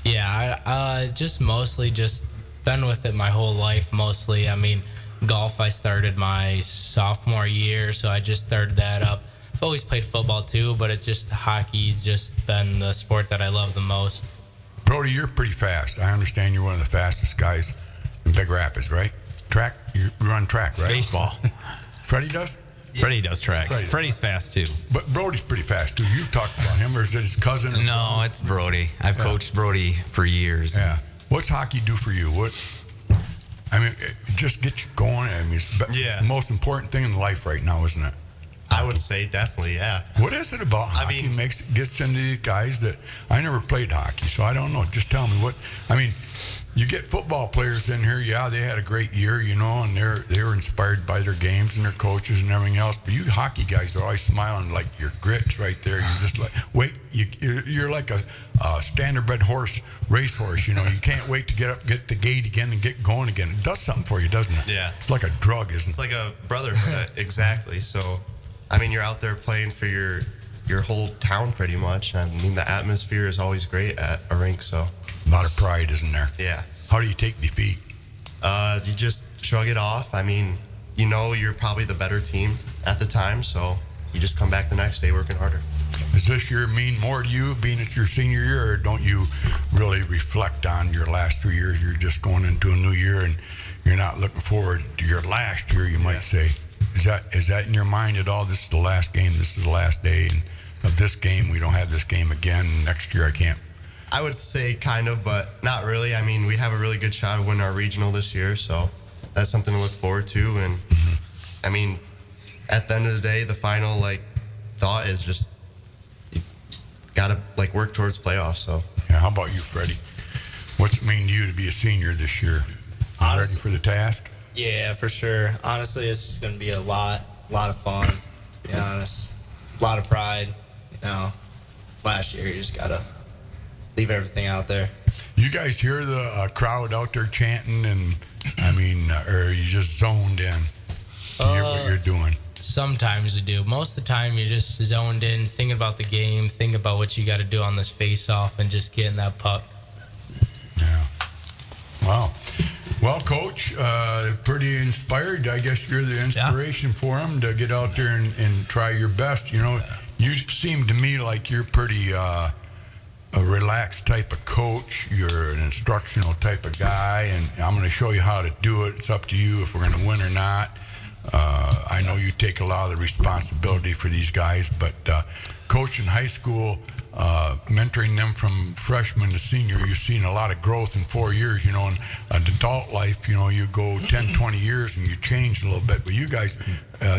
Yeah, I just mostly just been with it my whole life, mostly. I mean, golf I started my sophomore year, so I just started that up. I've always played football too, but it's just hockey's just been the sport that I love the most. Brody, you're pretty fast. I understand you're one of the fastest guys in Big Rapids, right? Track? You run track, right? Baseball. Freddie does? Yeah. Freddie does track. Freddie's fast too. But Brody's pretty fast too. You've talked about him, or is it his cousin? No, it's Brody. I've coached Brody for years. Yeah. What's hockey do for you? Just get you going. I mean, it's the most important thing in life right now, isn't it? I would say definitely, yeah. What is it about hockey gets into these guys that I never played hockey, so I don't know. Just tell me what. I mean, you get football players in here. Yeah, they had a great year, and they were inspired by their games and their coaches and everything else. But you hockey guys are always smiling like your grits right there. You're just like, wait, you're like a standardbred race horse. You can't wait to get the gate again and get going again. It does something for you, doesn't it? Yeah. It's like a drug, isn't it? It's like a brotherhood, exactly. So, I mean, you're out there playing for your whole town pretty much. I mean, the atmosphere is always great at a rink, so. A lot of pride, isn't there? Yeah. How do you take defeat? You just shrug it off. I mean, you're probably the better team at the time, so you just come back the next day working harder. Does this year mean more to you, being it's your senior year, or don't you really reflect on your last 3 years? You're just going into a new year, and you're not looking forward to your last year, you might say. Is that in your mind at all? This is the last game. This is the last day of this game. We don't have this game again. Next year, I can't. I would say kind of, but not really. I mean, we have a really good shot of winning our regional this year, so that's something to look forward to. And I mean, at the end of the day, the final thought is just you gotta work towards playoffs. So yeah. How about you, Freddie? What's it mean to you to be a senior this year? You ready for the task? Yeah, for sure. Honestly, it's just going to be a lot of fun, to be honest. A lot of pride. Last year, you just got to leave everything out there. You guys hear the crowd out there chanting, and or you just zoned in to hear what you're doing? Sometimes we do. Most of the time, you're just zoned in, thinking about the game, thinking about what you got to do on this face-off, and just getting that puck. Yeah. Wow. Well, Coach, pretty inspired. I guess you're the inspiration for them to get out there and try your best. You seem to me like you're pretty a relaxed type of coach. You're an instructional type of guy, and I'm going to show you how to do it. It's up to you if we're going to win or not. I know you take a lot of the responsibility for these guys, but coach in high school, mentoring them from freshman to senior, you've seen a lot of growth in 4 years. In an adult life, you go 10, 20 years and you change a little bit. But you guys,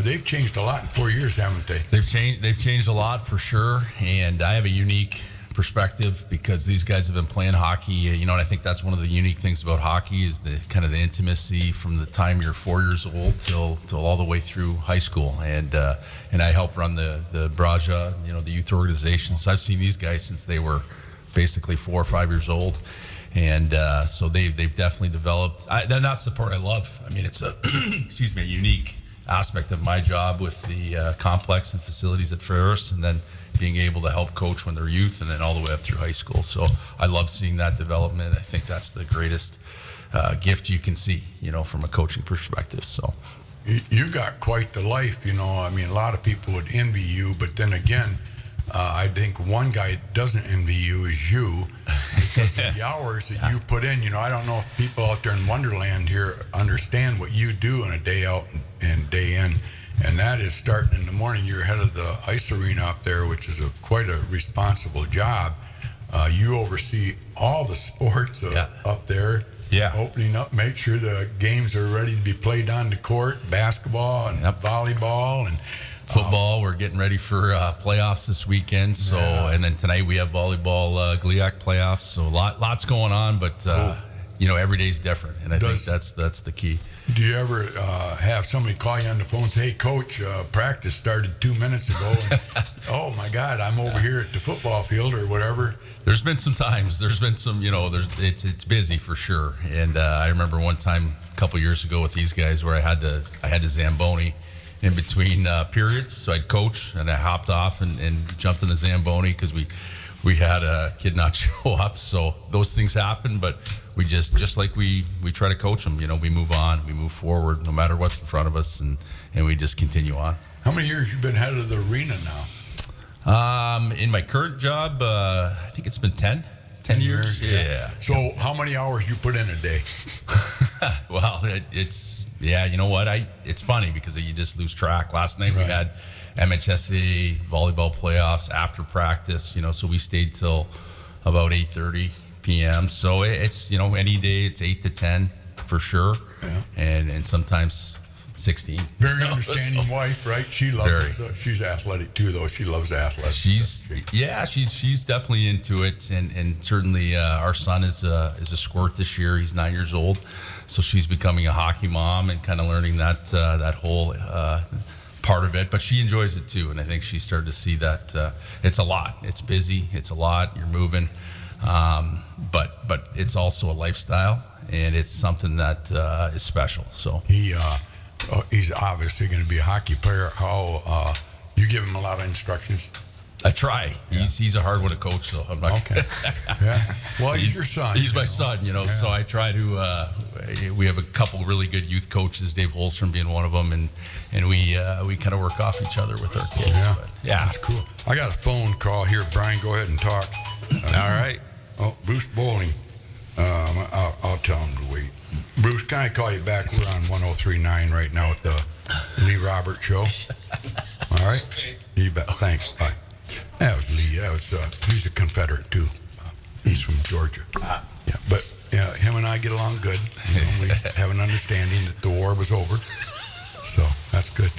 they've changed a lot in 4 years, haven't they? They've changed a lot for sure, and I have a unique perspective because these guys have been playing hockey, and I think that's one of the unique things about hockey is the kind of the intimacy from the time you're 4 years old till all the way through high school, and I help run the Braja, the youth organization. So I've seen these guys since they were basically 4 or 5 years old, and so they've definitely developed. That's the part I love. I mean, it's a excuse me, a unique aspect of my job with the complex and facilities at Ferris, and then being able to help coach when they're youth and then all the way up through high school. So I love seeing that development. I think that's the greatest gift you can see, from a coaching perspective. So you got quite the life, I mean, a lot of people would envy you, but then again, I think one guy that doesn't envy you is you, because of the hours that you put in. I don't know if people out there in Wonderland here understand what you do in a day out and day in. And that is starting in the morning. You're head of the ice arena up there, which is quite a responsible job. You oversee all the sports up there. Yeah. Opening up, make sure the games are ready to be played on the court, basketball and volleyball and football. We're getting ready for playoffs this weekend. So, and then tonight we have volleyball GLIAC playoffs. So lots going on, but every day's different, and I think that's the key. Do you ever have somebody call you on the phone and say, "Hey, Coach, practice started 2 minutes ago, and oh my God, I'm over here at the football field," or whatever? There's been some times. There's been some, it's busy for sure. And I remember one time a couple years ago with these guys where I had to Zamboni in between periods. So I'd coach and I hopped off and jumped in the Zamboni because we had a kid not show up. So those things happen, but we just like we try to coach them, we move on, we move forward no matter what's in front of us, and we just continue on. How many years you been head of the arena now? In my current job, I think it's been 10 years. Yeah. So how many hours you put in a day? Well, it's you know what? It's funny because you just lose track. Last night we had MHSA volleyball playoffs after practice, so we stayed till about 8:30 p.m. So it's, any day it's 8 to 10 for sure. Yeah. And sometimes 16. Very understanding wife, right? She loves it. She's athletic too, though. She loves athletics. She's definitely into it, and certainly our son is a squirt this year. He's 9 years old, so she's becoming a hockey mom and kind of learning that whole part of it. But she enjoys it too, and I think she's started to see that it's a lot. It's busy. It's a lot. You're moving, but it's also a lifestyle, and it's something that is special. So he's obviously going to be a hockey player. How you give him a lot of instructions? I try. Yeah. He's a hard one to coach, so I'm not. Okay. Yeah. Well, he's your son. He's my son, So I try to. We have a couple really good youth coaches, Dave Holstrom being one of them, and we kind of work off each other with our kids. Yeah. But, yeah. That's cool. I got a phone call here. Brian, go ahead and talk. All right. Oh, Bruce Bowling. I'll tell him to wait. Bruce, can I call you back? We're on 103.9 right now at the Lee Roberts Show. All right? You bet. Thanks. Bye. That was Lee. He's a Confederate, too. He's from Georgia. Yeah, but him and I get along good. We have an understanding that the war was over. So that's good.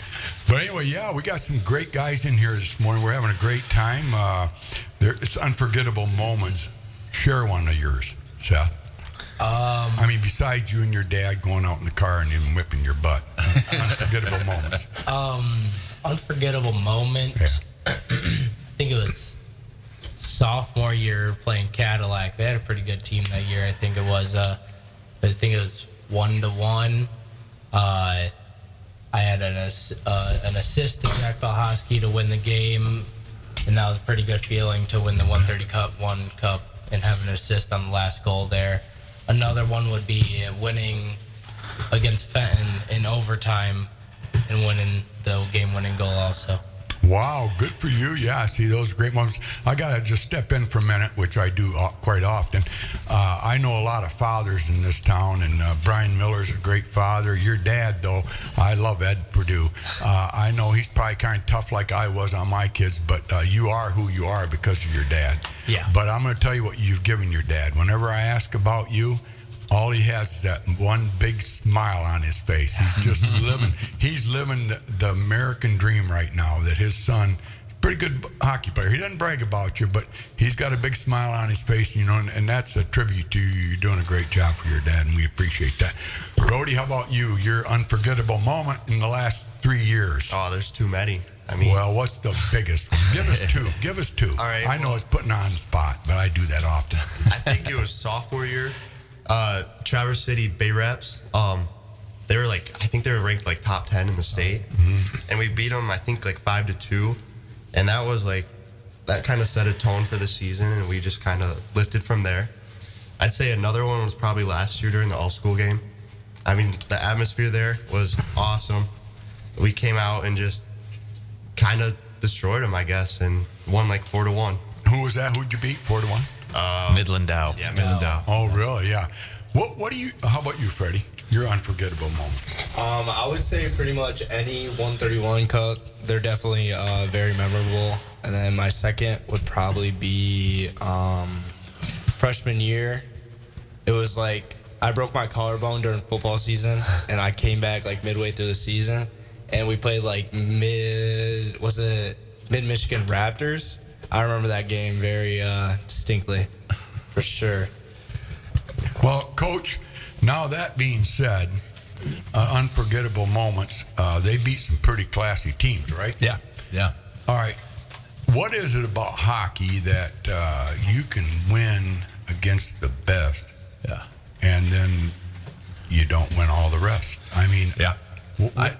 But anyway, we got some great guys in here this morning. We're having a great time. It's unforgettable moments. Share one of yours, Seth. I mean, besides you and your dad going out in the car and him whipping your butt. Unforgettable moments. Unforgettable moment. Yeah. I think it was sophomore year playing Cadillac. They had a pretty good team that year. I think it was 1-1. I had an assist to Jack Balhosky to win the game, and that was a pretty good feeling to win the 130 Cup, one cup, and have an assist on the last goal there. Another one would be winning against Fenton in overtime and winning the game-winning goal also. Wow, good for you. Yeah, see, those are great moments. I got to just step in for a minute, which I do quite often. I know a lot of fathers in this town, and Brian Miller's a great father. Your dad, though, I love Ed Perdue. I know he's probably kind of tough like I was on my kids, but you are who you are because of your dad. Yeah. But I'm going to tell you what you've given your dad. Whenever I ask about you, all he has is that one big smile on his face. He's just living. He's living the American dream right now. That his son, pretty good hockey player. He doesn't brag about you, but he's got a big smile on his face. You know, and that's a tribute to you. You're doing a great job for your dad, and we appreciate that. Brody, how about you? Your unforgettable moment in the last 3 years? Oh, there's too many. I mean, well, what's the biggest one? Give us two. Give us two. All right. I know it's putting on the spot, but I do that often. I think it was sophomore year. Traverse City Bay Reps. They were I think they were ranked top 10 in the state, and we beat them. I think 5-2, and that was that kind of set a tone for the season, and we just kind of lifted from there. I'd say another one was probably last year during the all-school game. I mean, the atmosphere there was awesome. We came out and just kind of destroyed them, I guess, and won 4-1. Who was that? Who'd you beat? 4-1. Midland Dow. Yeah, Midland Dow. Oh, really? Yeah. What do you? How about you, Freddie? Your unforgettable moment. I would say pretty much any 131 Cup. They're definitely very memorable. And then my second would probably be freshman year. It was I broke my collarbone during football season, and I came back midway through the season, and we played Mid-Michigan Raptors. I remember that game very distinctly, for sure. Well, Coach, now that being said, unforgettable moments, they beat some pretty classy teams, right? Yeah. All right. What is it about hockey that you can win against the best, and then you don't win all the rest? I mean,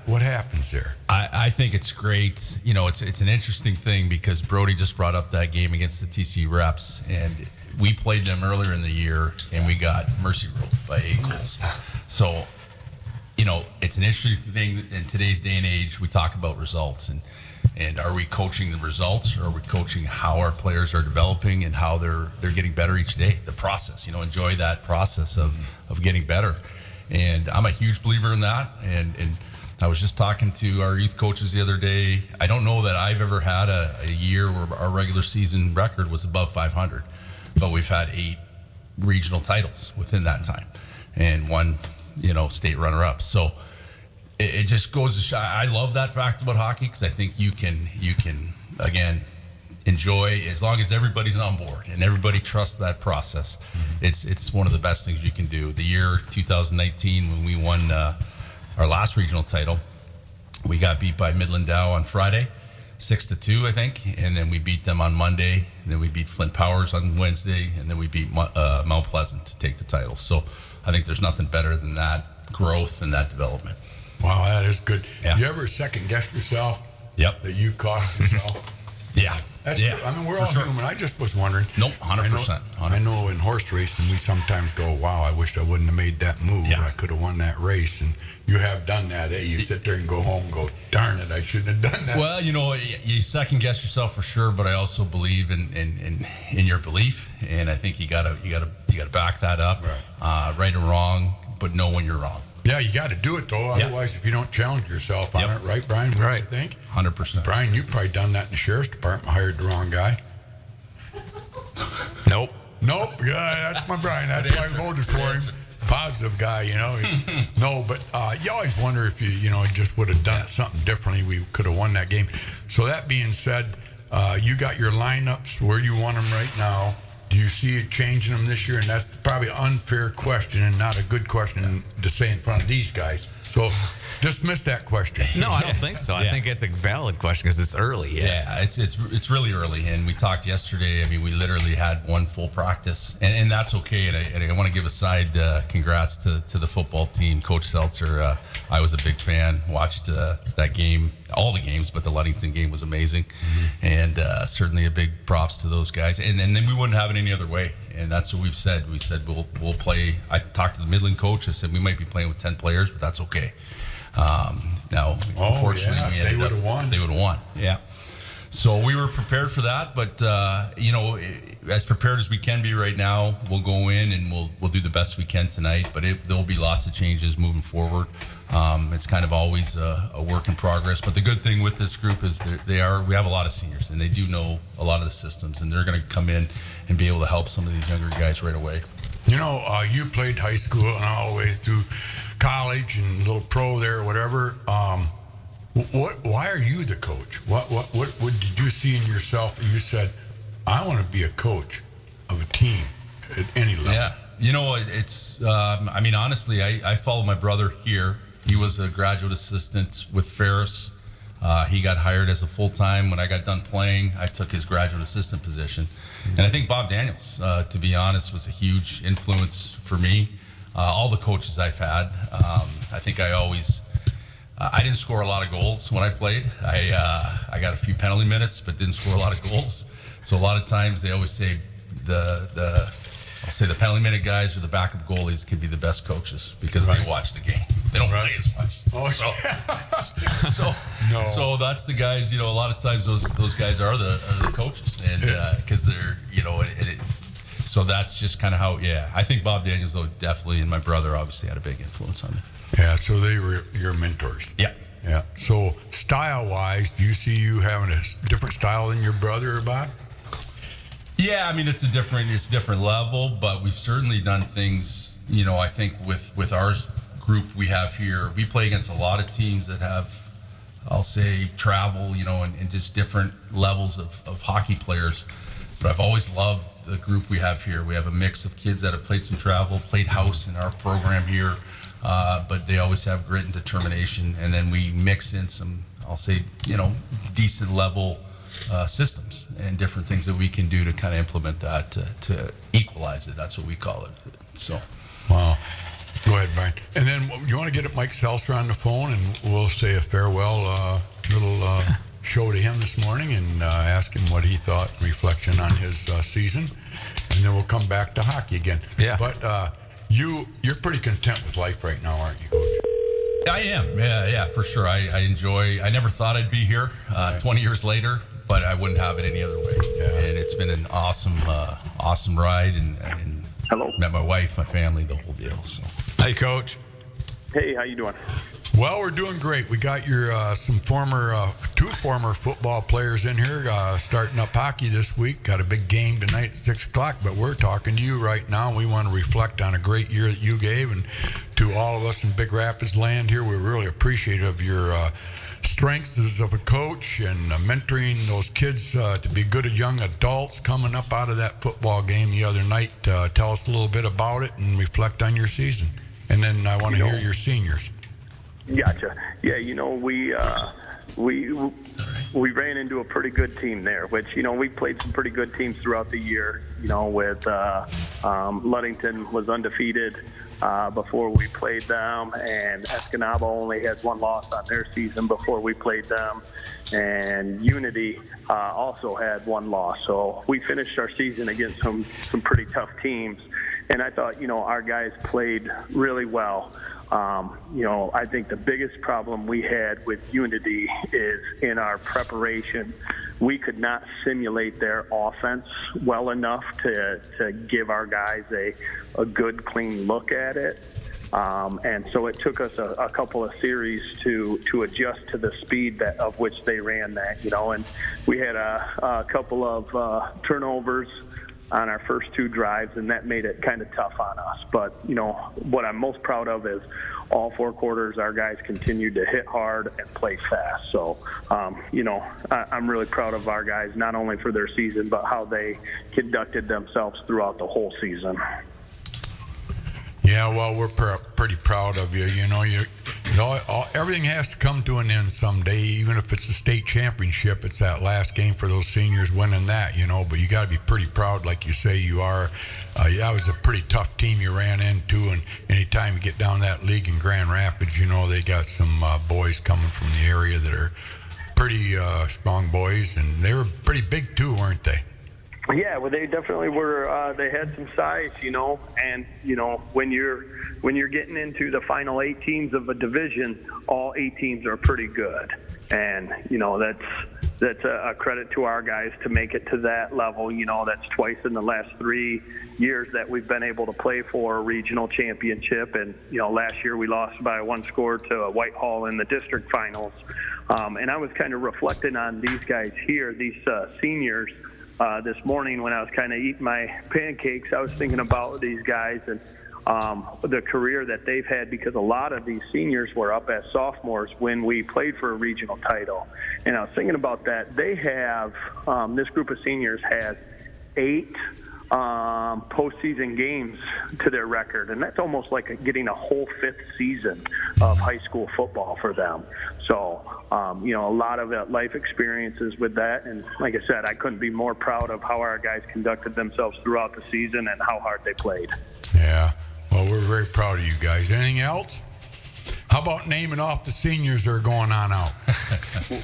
what happens there? I think it's great. You know, it's an interesting thing because Brody just brought up that game against the TC Reps, and we played them earlier in the year, and we got mercy ruled by 8 goals. So, you know, it's an interesting thing in today's day and age. We talk about results, and are we coaching the results, or are we coaching how our players are developing and how they're getting better each day? The process, enjoy that process of getting better. And I'm a huge believer in that. And I was just talking to our youth coaches the other day. I don't know that I've ever had a year where our regular season record was above 500, but we've had 8 regional titles within that time and 1, state runner-up. So it just goes to show. I love that fact about hockey because I think you can again enjoy as long as everybody's on board and everybody trusts that process. It's one of the best things you can do. The year 2019 when we won our last regional title, we got beat by Midland Dow on Friday, 6-2, I think, and then we beat them on Monday, and then we beat Flint Powers on Wednesday, and then we beat Mount Pleasant to take the title. So I think there's nothing better than that growth and that development. Wow, that is good. Yeah. You ever second guess yourself? Yep. That you cost yourself? Yeah. That's Yeah, I mean, we're for all sure. human. I just was wondering. Nope, 100%. I know in horse racing we sometimes go, wow, I wish I wouldn't have made that move. Yeah. I could have won that race. And you have done that. Eh? You sit there and go home and go, darn it, I shouldn't have done that. Well, you second guess yourself for sure, but I also believe in your belief, and I think you gotta back that up, right or wrong, but know when you're wrong. Yeah, you got to do it, though. Otherwise, if you don't challenge yourself on it, right, Brian? What do you think? 100%. Brian, you've probably done that in the sheriff's department, hired the wrong guy. Nope. Yeah, that's my Brian. That's why I voted for him. Positive guy, No, but you always wonder if you just would have done something differently. We could have won that game. So that being said, you got your lineups where you want them right now. Do you see it changing them this year? And that's probably an unfair question and not a good question to say in front of these guys. So dismiss that question. No, I don't think so. I think it's a valid question because it's early. Yeah, it's really early. And we talked yesterday. I mean, we literally had one full practice, and that's okay. And I want to give a side congrats to the football team, Coach Seltzer. I was a big fan. Watched that game, all the games, but the Ludington game was amazing, and certainly a big props to those guys. And then we wouldn't have it any other way. And that's what we've said. We said we'll play. I talked to the Midland coach. I said we might be playing with 10 players, but that's okay. Now, unfortunately, they would have won. They would have won. Yeah. So we were prepared for that, but as prepared as we can be right now, we'll go in and we'll do the best we can tonight. But there'll be lots of changes moving forward. It's kind of always a work in progress. But the good thing with this group is we have a lot of seniors, and they do know a lot of the systems, and they're going to come in and be able to help some of these younger guys right away. You played high school and all the way through college and a little pro there, whatever. Why are you the coach? What did you see in yourself that you said, I want to be a coach of a team at any level? Yeah, it's. Honestly, I followed my brother here. He was a graduate assistant with Ferris. He got hired as a full-time. When I got done playing, I took his graduate assistant position. And I think Bob Daniels, to be honest, was a huge influence for me. All the coaches I've had, I think I didn't score a lot of goals when I played. I got a few penalty minutes, but didn't score a lot of goals. So a lot of times they always say I'll say the penalty minute guys or the backup goalies can be the best coaches because they watch the game. They don't play as much. So that's the guys. A lot of times those guys are the coaches, and because they're so that's just kind of how. Yeah, I think Bob Daniels though definitely, and my brother obviously had a big influence on me. Yeah, so they were your mentors. Yeah. Yeah. So style-wise, do you see you having a different style than your brother or Bob? Yeah, it's a different level, but we've certainly done things. I think with our group we have here, we play against a lot of teams that have, I'll say, travel, and just different levels of hockey players. But I've always loved the group we have here. We have a mix of kids that have played some travel, played house in our program here. But they always have grit and determination, and then we mix in some, I'll say, decent level systems and different things that we can do to kind of implement that to equalize it. That's what we call it. So, wow. Go ahead, Brian. And then you want to get Mike Seltzer on the phone, and we'll say a farewell little show to him this morning and ask him what he thought, reflection on his season, and then we'll come back to hockey again. Yeah. But you're pretty content with life right now, aren't you, Coach? I am. Yeah, for sure. I never thought I'd be here 20 years later, but I wouldn't have it any other way. Yeah. And it's been an awesome ride, and Hello. Met my wife, my family, the whole deal. So. Hey, Coach. Hey, how you doing? Well, we're doing great. We got your two former football players in here starting up hockey this week. Got a big game tonight at 6 o'clock, but we're talking to you right now. We want to reflect on a great year that you gave, and to all of us in Big Rapids land here, we're really appreciative of your strengths as of a coach and mentoring those kids to be good young adults coming up out of that football game the other night. Tell us a little bit about it and reflect on your season. And then I want to hear your seniors. Gotcha. Yeah, we ran into a pretty good team there, which, we played some pretty good teams throughout the year, with Ludington was undefeated before we played them, and Escanaba only had one loss on their season before we played them, and Unity also had one loss. So we finished our season against some pretty tough teams, and I thought, our guys played really well. I think the biggest problem we had with Unity is in our preparation. We could not simulate their offense well enough to give our guys a good, clean look at it. And so it took us a couple of series to adjust to the speed of which they ran that, and we had a couple of turnovers on our first two drives, and that made it kind of tough on us. But, what I'm most proud of is all 4 quarters our guys continued to hit hard and play fast. So, I'm really proud of our guys, not only for their season, but how they conducted themselves throughout the whole season. Yeah, well, we're pretty proud of you. Everything has to come to an end someday, even if it's a state championship. It's that last game for those seniors winning that, but you got to be pretty proud, like you say you are. That was a pretty tough team you ran into, and anytime you get down that league in Grand Rapids, they got some boys coming from the area that are pretty strong boys, and they were pretty big too, weren't they? Yeah, well, they definitely were. They had some size, and when you're getting into the final 8 teams of a division, all 8 teams are pretty good, and that's a credit to our guys to make it to that level. That's twice in the last 3 years that we've been able to play for a regional championship. And, last year we lost by 1 score to Whitehall in the district finals. And I was kind of reflecting on these guys here, these seniors, this morning when I was kind of eating my pancakes. I was thinking about these guys and the career that they've had, because a lot of these seniors were up as sophomores when we played for a regional title. And I was thinking about that. They have, this group of seniors has 8 postseason games to their record, and that's almost like getting a whole 5th season of high school football for them. So, a lot of life experiences with that, and like I said, I couldn't be more proud of how our guys conducted themselves throughout the season and how hard they played. Yeah, well, we're very proud of you guys. Anything else? How about naming off the seniors that are going on out?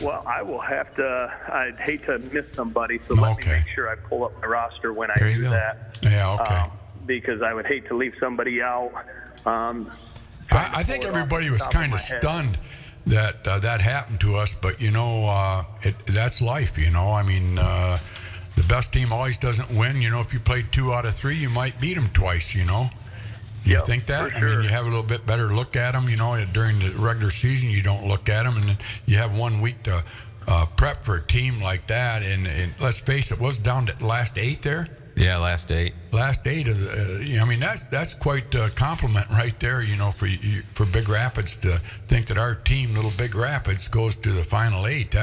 Well, I will have to. I'd hate to miss somebody, so let me make sure I pull up my roster when I do that. Yeah, okay. Because I would hate to leave somebody out. I think everybody was kind of stunned that that happened to us, but that's life. I mean, the best team always doesn't win. If you played 2 out of 3, you might beat them twice. You think that? Sure. I mean, you have a little bit better look at them. During the regular season, you don't look at them, and then you have 1 week to prep for a team like that. And let's face it, was down to last 8 there. Yeah, last 8. Last 8 of the. I mean, that's quite a compliment right there. For Big Rapids to think that our team, Little Big Rapids, goes to the final 8.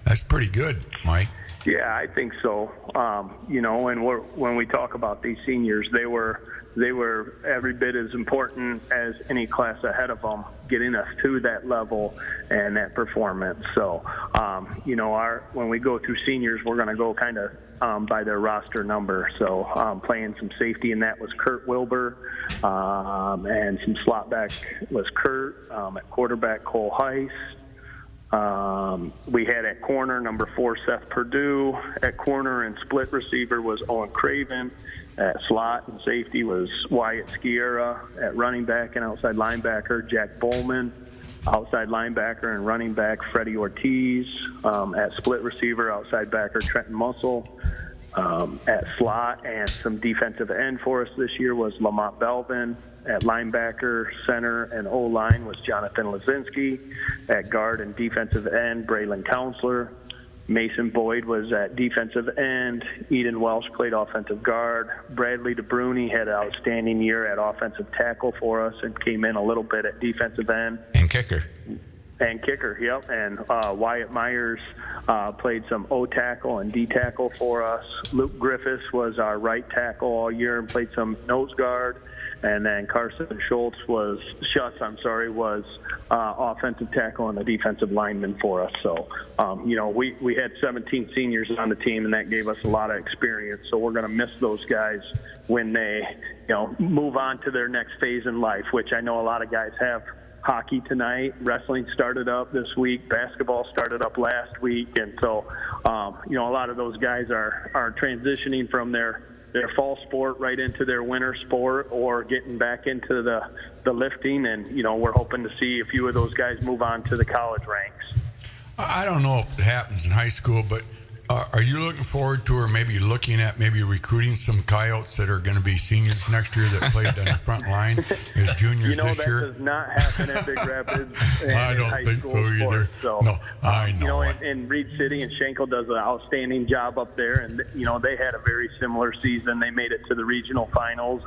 That's pretty good, Mike. Yeah, I think so. And when we talk about these seniors, they were every bit as important as any class ahead of them, getting us to that level and that performance. So, when we go through seniors, we're going to go kind of by their roster number. So, playing some safety in that was Kurt Wilbur, and some slot back was Kurt. At quarterback, Cole Heiss. We had at corner number 4 Seth Purdue. At corner and split receiver was Owen Craven. At slot and safety was Wyatt Skiera. At running back and outside linebacker, Jack Bowman. Outside linebacker and running back, Freddie Ortiz. At split receiver, outside backer, Trenton Mussel. At slot and some defensive end for us this year was Lamont Belvin. At linebacker, center, and O-line was Jonathan Lazinski. At guard and defensive end, Braylon Counselor. Mason Boyd was at defensive end. Eden Welsh played offensive guard. Bradley DeBruni had an outstanding year at offensive tackle for us and came in a little bit at defensive end. And kicker. And kicker, yep. And Wyatt Myers played some O-tackle and D-tackle for us. Luke Griffiths was our right tackle all year and played some nose guard. And then Carson Schutz was offensive tackle and a defensive lineman for us. So, we had 17 seniors on the team, and that gave us a lot of experience. So we're going to miss those guys when they, move on to their next phase in life, which I know a lot of guys have. Hockey tonight, wrestling started up this week, basketball started up last week, and so, a lot of those guys are transitioning from their fall sport right into their winter sport or getting back into the lifting. And, we're hoping to see a few of those guys move on to the college ranks. I don't know if it happens in high school, but are you looking forward to, or maybe looking at recruiting some coyotes that are going to be seniors next year that played on the front line as juniors this year? That does not happen at Big Rapids. I don't think so either. So, no, I know. And Reed City and Schenkel does an outstanding job up there, and they had a very similar season. They made it to the regional finals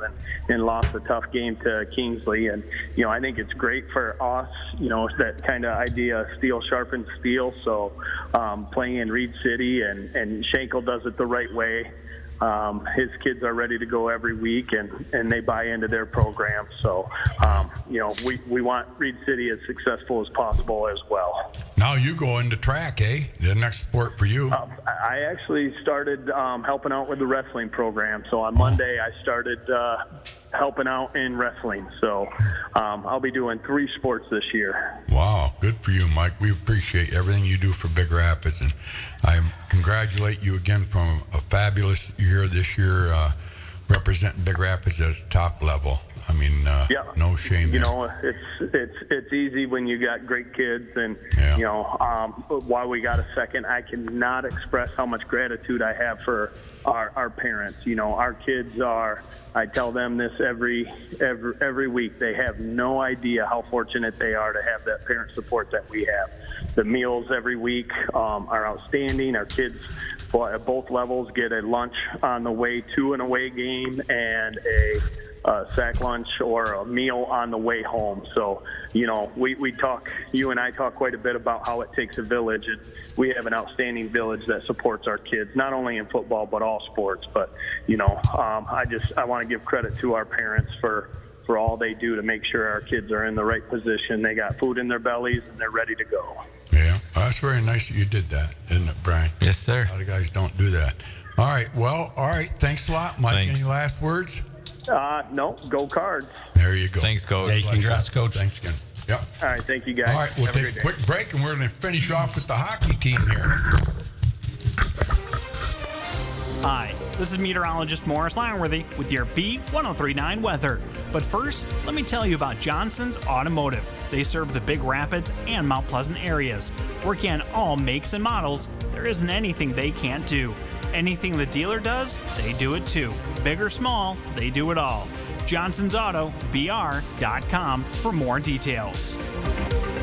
and lost a tough game to Kingsley. And I think it's great for us. That kind of idea, steel sharpens steel. So playing in Reed City and Schenkel does it the right way. His kids are ready to go every week, and they buy into their program. So, we want Reed City as successful as possible as well. Now you go into track, eh? The next sport for you. I actually started helping out with the wrestling program. So on Monday, I started helping out in wrestling. So I'll be doing 3 sports this year. Wow, good for you, Mike. We appreciate everything you do for Big Rapids, and I congratulate you again from a fabulous year this year, representing Big Rapids at its top level. I mean, Yeah. no shame. You there. know, it's easy when you got great kids, and you know, while we got a second, I cannot express how much gratitude I have for our parents. You know, our kids are. I tell them this every week. They have no idea how fortunate they are to have that parent support that we have. The meals every week are outstanding. Our kids at both levels get a lunch on the way to an away game and a sack lunch or a meal on the way home. So, you know, we talk, you and I talk quite a bit about how it takes a village, and we have an outstanding village that supports our kids, not only in football, but all sports. But, you know, I want to give credit to our parents for all they do to make sure our kids are in the right position. They got food in their bellies and they're ready to go. Yeah, well, that's very nice that you did that, isn't it, Brian? Yes, sir. A lot of guys don't do that. All right, well, all right. Thanks a lot, Mike. Thanks. Any last words? No, go Cards. There you go. Thanks, Coach. Hey, congrats, Coach. Thanks again. Yep. All right, thank you, guys. All right, we'll Have a take a great day. quick break, and we're going to finish off with the hockey team here. Hi, this is meteorologist Morris Langworthy with your B1039 weather. But first, let me tell you about Johnson's Automotive. They serve the Big Rapids and Mount Pleasant areas. Working on all makes and models, there isn't anything they can't do. Anything the dealer does, they do it too. Big or small, they do it all. Johnson's Auto, BR.com for more details.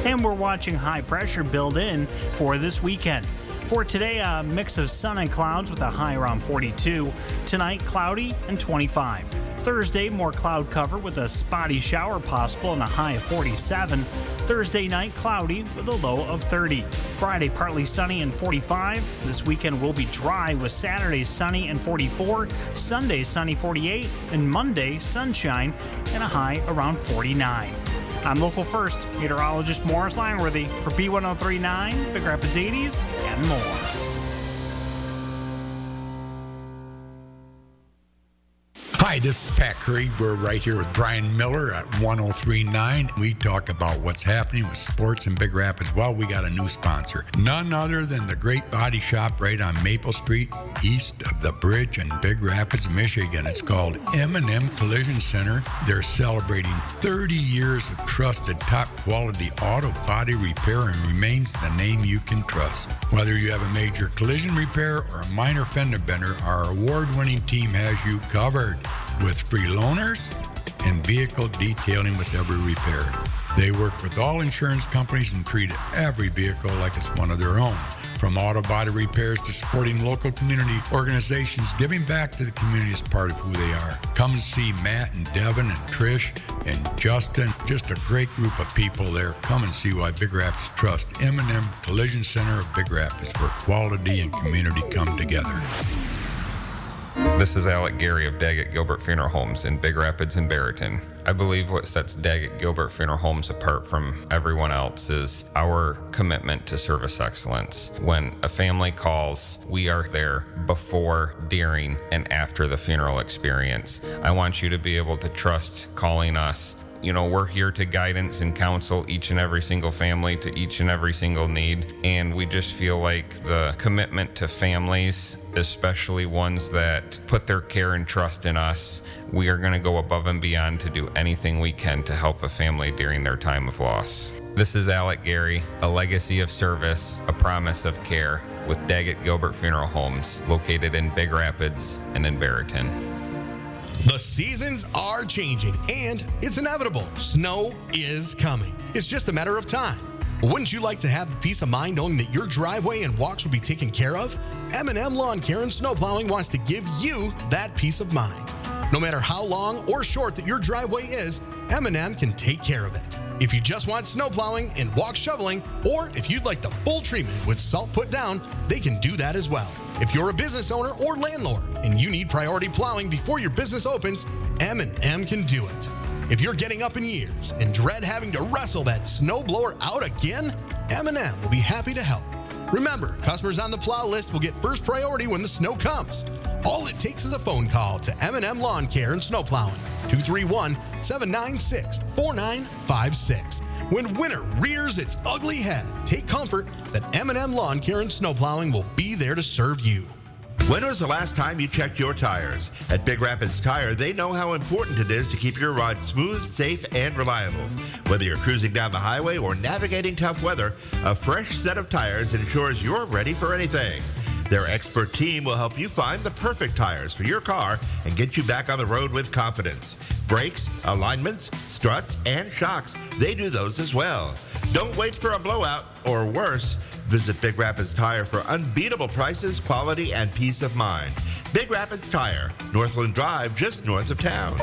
And we're watching high pressure build in for this weekend. For today, a mix of sun and clouds with a high around 42. Tonight, cloudy and 25. Thursday, more cloud cover with a spotty shower possible and a high of 47. Thursday night, cloudy with a low of 30. Friday, partly sunny and 45. This weekend will be dry with Saturday sunny and 44. Sunday, sunny 48. And Monday, sunshine and a high around 49. I'm Local First meteorologist Morris Langworthy for B1039, Big Rapids 80s, and more. Hi, this is Pat Curry. We're right here with Brian Miller at 1039. We talk about what's happening with sports in Big Rapids. Well, we got a new sponsor. None other than the Great Body Shop right on Maple Street, east of the bridge in Big Rapids, Michigan. It's called M&M Collision Center. They're celebrating 30 years of trusted, top-quality auto body repair and remains the name you can trust. Whether you have a major collision repair or a minor fender bender, our award-winning team has you covered. With free loaners and vehicle detailing with every repair. They work with all insurance companies and treat every vehicle like it's one of their own. From auto body repairs to supporting local community organizations, giving back to the community is part of who they are. Come and see Matt and Devin and Trish and Justin. Just a great group of people there. Come and see why Big Rapids trust M&M Collision Center of Big Rapids, where quality and community come together. This is Alec Gary of Daggett Gilbert Funeral Homes in Big Rapids and Barrington. I believe what sets Daggett Gilbert Funeral Homes apart from everyone else is our commitment to service excellence. When a family calls, we are there before, during, and after the funeral experience. I want you to be able to trust calling us. You know, we're here to guidance and counsel each and every single family to each and every single need. And we just feel like the commitment to families, especially ones that put their care and trust in us, we are going to go above and beyond to do anything we can to help a family during their time of loss. This is Alec Gary, a legacy of service, a promise of care with Daggett Gilbert Funeral Homes, located in Big Rapids and in Barrington. The seasons are changing, and it's inevitable. Snow is coming. It's just a matter of time. Wouldn't you like to have the peace of mind knowing that your driveway and walks will be taken care of? M&M Lawn Care and Snow Plowing wants to give you that peace of mind. No matter how long or short that your driveway is, M&M can take care of it. If you just want snow plowing and walk shoveling, or if you'd like the full treatment with salt put down, they can do that as well. If you're a business owner or landlord and you need priority plowing before your business opens, M&M can do it. If you're getting up in years and dread having to wrestle that snow blower out again, M&M will be happy to help. Remember, customers on the plow list will get first priority when the snow comes. All it takes is a phone call to M&M Lawn Care and Snow Plowing, 231-796-4956. When winter rears its ugly head, take comfort that M&M Lawn Care and Snow Plowing will be there to serve you. When was the last time you checked your tires? At Big Rapids Tire, they know how important it is to keep your ride smooth, safe, and reliable. Whether you're cruising down the highway or navigating tough weather, a fresh set of tires ensures you're ready for anything. Their expert team will help you find the perfect tires for your car and get you back on the road with confidence. Brakes, alignments, struts, and shocks, they do those as well. Don't wait for a blowout or worse. Visit Big Rapids Tire for unbeatable prices, quality, and peace of mind. Big Rapids Tire, Northland Drive, just north of town.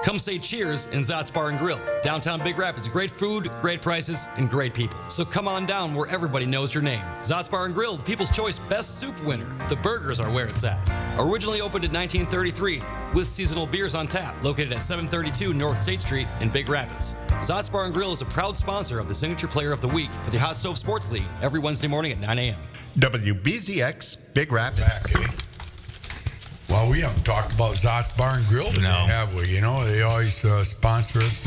Come say cheers in Zott's Bar and Grill. Downtown Big Rapids. Great food, great prices, and great people. So come on down where everybody knows your name. Zott's Bar and Grill, the People's Choice Best Soup winner. The burgers are where it's at. Originally opened in 1933 with seasonal beers on tap. Located at 732 North State Street in Big Rapids. Zott's Bar and Grill is a proud sponsor of the Signature Player of the Week for the Hot Stove Sports League every Wednesday morning at 9 a.m. WBZX, Big Rapids. Well, we haven't talked about Zott's Bar and Grill today, have we? You know, they always sponsor us,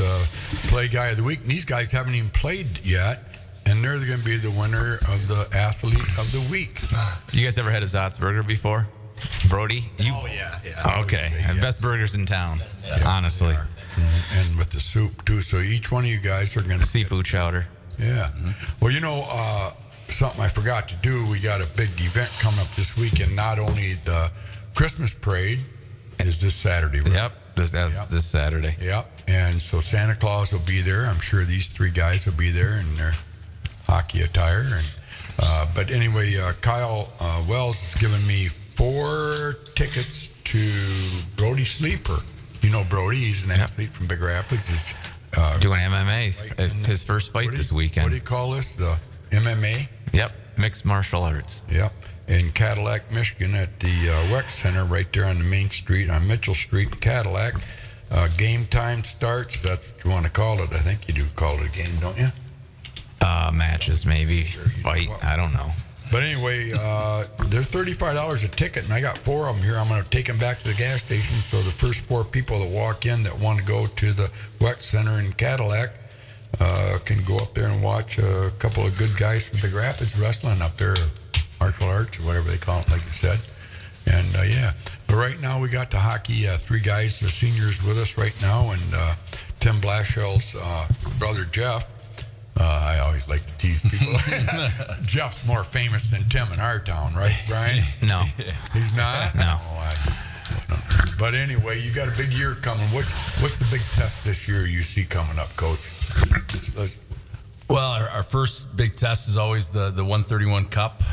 Play Guy of the Week. And these guys haven't even played yet, and they're going to be the winner of the Athlete of the Week. You guys ever had a Zott's burger before? Brody? Yeah. Okay. Best burgers in town, honestly. And with the soup, too. So each one of you guys are going to... Seafood chowder. Yeah. Well, you know, something I forgot to do, we got a big event coming up this weekend. Not only the Christmas parade is this Saturday, right? Yep, this Saturday. Yep, and so Santa Claus will be there. I'm sure these three guys will be there in their hockey attire. And but anyway, Kyle Wells has given me 4 tickets to Brody Sleeper. You know Brody, he's an athlete from Big Rapids. He's doing MMA, his first fight this weekend. What do you call this? The MMA? Yep, mixed martial arts. Yep. In Cadillac, Michigan, at the WEC Center, right there on the main street, on Mitchell Street in Cadillac. Game time starts, if that's what you want to call it. I think you do call it a game, don't you? Matches, maybe. Fight, I don't know. But anyway, they're $35 a ticket, and I got 4 of them here. I'm going to take them back to the gas station, so the first 4 people that walk in that want to go to the WEC Center in Cadillac can go up there and watch a couple of good guys from Big Rapids wrestling up there. Martial arts or whatever they call it, like you said. And yeah, but right now we got the hockey, 3 guys, the seniors with us right now, and Tim Blashell's brother Jeff. I always like to tease people. Jeff's more famous than Tim in our town, right, Brian? No. He's not? No. But anyway, you got a big year coming. What's the big test this year you see coming up, Coach? Well, our first big test is always the 131 Cup.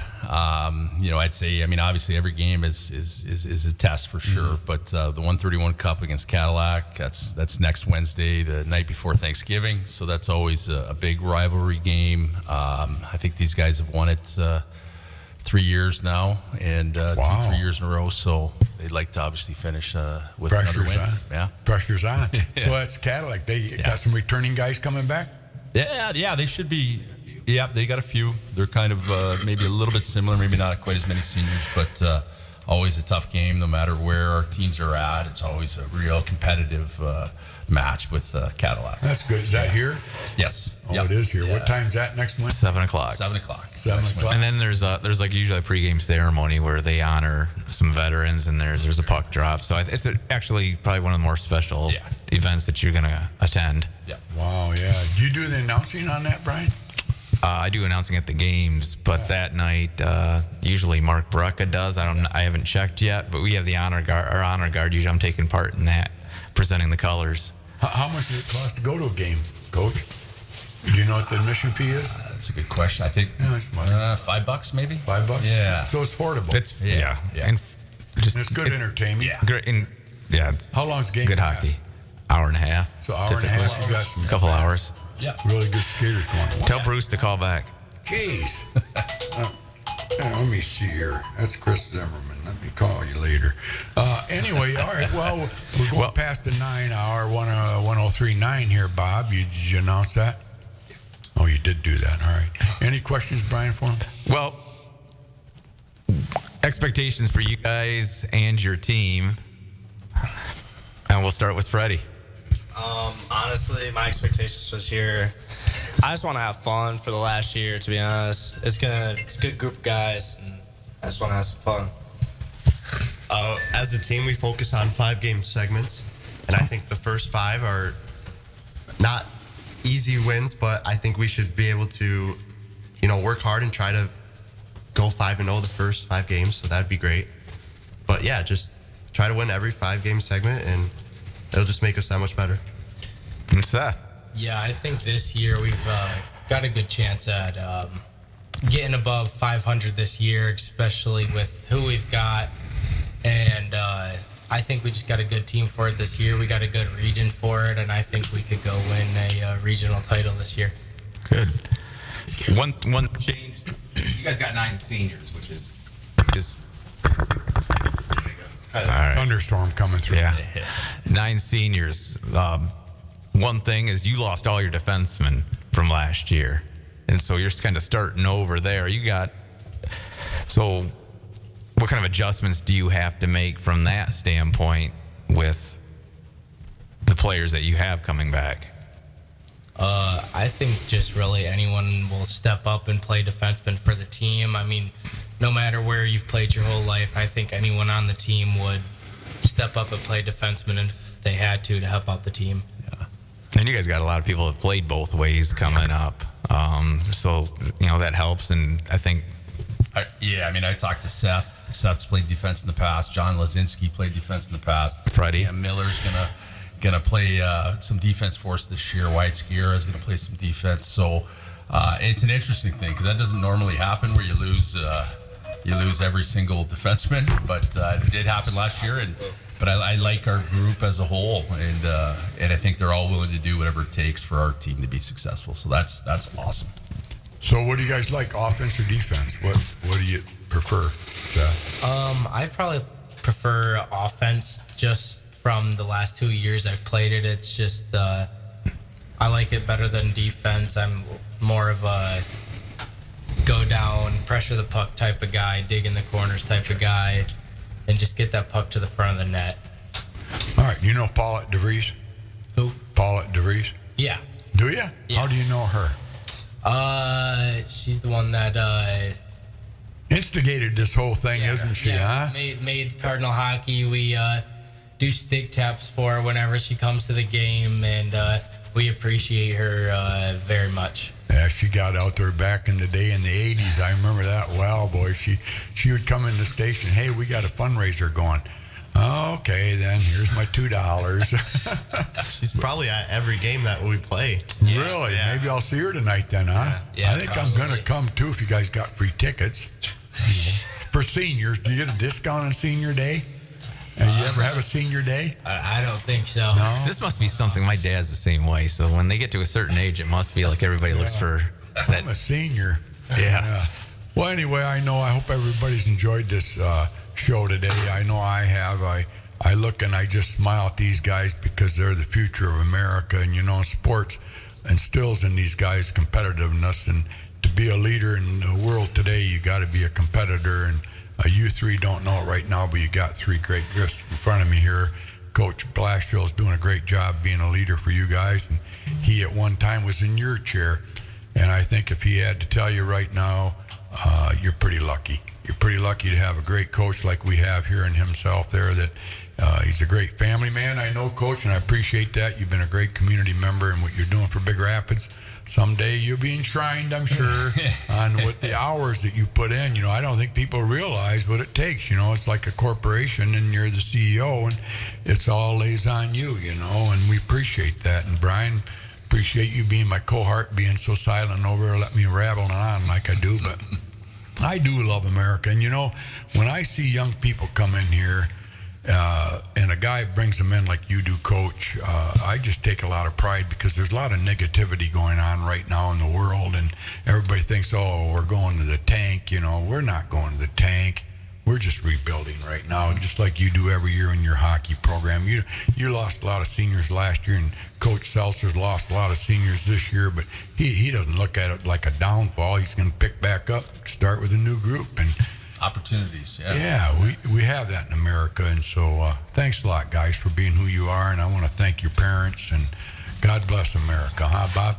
You know, I'd say, I mean, obviously every game is a test for sure, but the 131 Cup against Cadillac, that's next Wednesday, the night before Thanksgiving. So that's always a big rivalry game. I think these guys have won it 3 years now, and 2-3 years in a row. So they'd like to obviously finish with another win. Yeah, pressure's on. So that's Cadillac. They got some returning guys coming back. Yeah, they should be. Yeah, they got a few. They're kind of maybe a little bit similar, maybe not quite as many seniors, but always a tough game no matter where our teams are at. It's always a real competitive match with Cadillac. That's good. Is that here? Yes. Oh, it is here. Yeah. What time's that next Wednesday? 7 o'clock. 7 o'clock. 7 o'clock. And then there's like usually a pregame ceremony where they honor some veterans, and there's a puck drop. So it's actually probably one of the more special events that you're going to attend. Yeah. Wow, yeah. Do you do the announcing on that, Brian? I do announcing at the games, but that night usually Mark Brocka does. I haven't checked yet, but we have the honor guard. Our honor guard, usually I'm taking part in that, presenting the colors. How much does it cost to go to a game, Coach? Do you know what the admission fee is? That's a good question. I think $5 maybe. $5. Yeah. So it's affordable. It's and just it's good entertainment. Yeah. Great. And how long's the game? Good hockey. Hour and a half. So hour and a half. You got some couple hours. Yeah. Really good skaters going on. Tell Bruce to call back. Jeez. Let me see here. That's Chris Zimmerman. Let me call you later. Anyway, all right. Well, we're going past the 9 hour, 103.9 here, Bob. Did you announce that? Oh, you did do that. All right. Any questions, Brian, for him? Well, expectations for you guys and your team. And we'll start with Freddie. Honestly, my expectations for this year, I just want to have fun for the last year, to be honest. It's a good group of guys. And I just want to have some fun. As a team, we focus on 5-game segments, and I think the first 5 are not easy wins, but I think we should be able to, work hard and try to go 5-0 the first 5 games. So that'd be great. But yeah, just try to win every 5-game segment, and it'll just make us that much better. And Seth. Yeah, I think this year we've got a good chance at getting above 500 this year, especially with who we've got. And I think we just got a good team for it this year. We got a good region for it, and I think we could go win a regional title this year. Good. One change. You guys got 9 seniors, which is all right. Thunderstorm coming through. Yeah. 9 seniors. One thing is you lost all your defensemen from last year, and so you're kind of starting over there. So what kind of adjustments do you have to make from that standpoint with the players that you have coming back? I think just really anyone will step up and play defenseman for the team. I mean, no matter where you've played your whole life, I think anyone on the team would step up and play defenseman if they had to help out the team. Yeah. And you guys got a lot of people that have played both ways coming up. So, that helps. And I think... I talked to Seth. Seth's played defense in the past. John Lazinski played defense in the past. Freddie. Yeah, Miller's gonna play some defense for us this year. Wyatt Skiera is gonna play some defense. So it's an interesting thing because that doesn't normally happen where you lose every single defenseman, but it did happen last year. But I like our group as a whole, and I think they're all willing to do whatever it takes for our team to be successful. So that's awesome. So what do you guys like, offense or defense? What do you prefer, Seth? I'd probably prefer offense just from the last 2 years I've played it. It's just I like it better than defense. I'm more of a go down, pressure the puck type of guy, dig in the corners type of guy, and just get that puck to the front of the net. All right, you know Paulette DeVries? Who? Paulette DeVries? Yeah. Do you? Yeah. How do you know her? She's the one that instigated this whole thing, isn't she? Yeah. Huh? Made Cardinal Hockey. We do stick taps for her whenever she comes to the game, and we appreciate her very much. Yeah, she got out there back in the day in the 80s. I remember that well, boy. She would come in the station, hey, we got a fundraiser going. Okay, then here's my $2. She's probably at every game that we play. Yeah. Really? Yeah. Maybe I'll see her tonight then, huh? Yeah, I think possibly. I'm going to come too if you guys got free tickets. For seniors, do you get a discount on senior day? You ever have a senior day? I don't think so. No? This must be something, my dad's the same way. So when they get to a certain age, it must be like everybody looks for that. I'm a senior. Yeah. Well, anyway, I hope everybody's enjoyed this show today. I know I have. I look and I just smile at these guys because they're the future of America. And, sports instills in these guys competitiveness. And to be a leader in the world today, you got to be a competitor. And you three don't know it right now, but you got 3 great gifts in front of me here. Coach Blashill is doing a great job being a leader for you guys. And he at one time was in your chair. And I think if he had to tell you right now, you're pretty lucky. You're pretty lucky to have a great coach like we have here in himself there. That he's a great family man, I know, Coach, and I appreciate that. You've been a great community member and what you're doing for Big Rapids. Someday you'll be enshrined, I'm sure, on what the hours that you put in. I don't think people realize what it takes. It's like a corporation and you're the CEO and it's all lays on you, and we appreciate that. And Brian, appreciate you being my cohort, being so silent over there, let me rattling on like I do, but I do love America. And when I see young people come in here and a guy brings them in like you do, Coach, I just take a lot of pride because there's a lot of negativity going on right now in the world, and everybody thinks, oh, we're going to the tank. We're not going to the tank. We're just rebuilding right now, just like you do every year in your hockey program. You lost a lot of seniors last year, and Coach Seltzer's lost a lot of seniors this year, but he doesn't look at it like a downfall. He's going to pick back up, start with a new group. And opportunities, yeah, we have that in America. And so thanks a lot, guys, for being who you are, and I want to thank your parents, and God bless America, huh, Bob?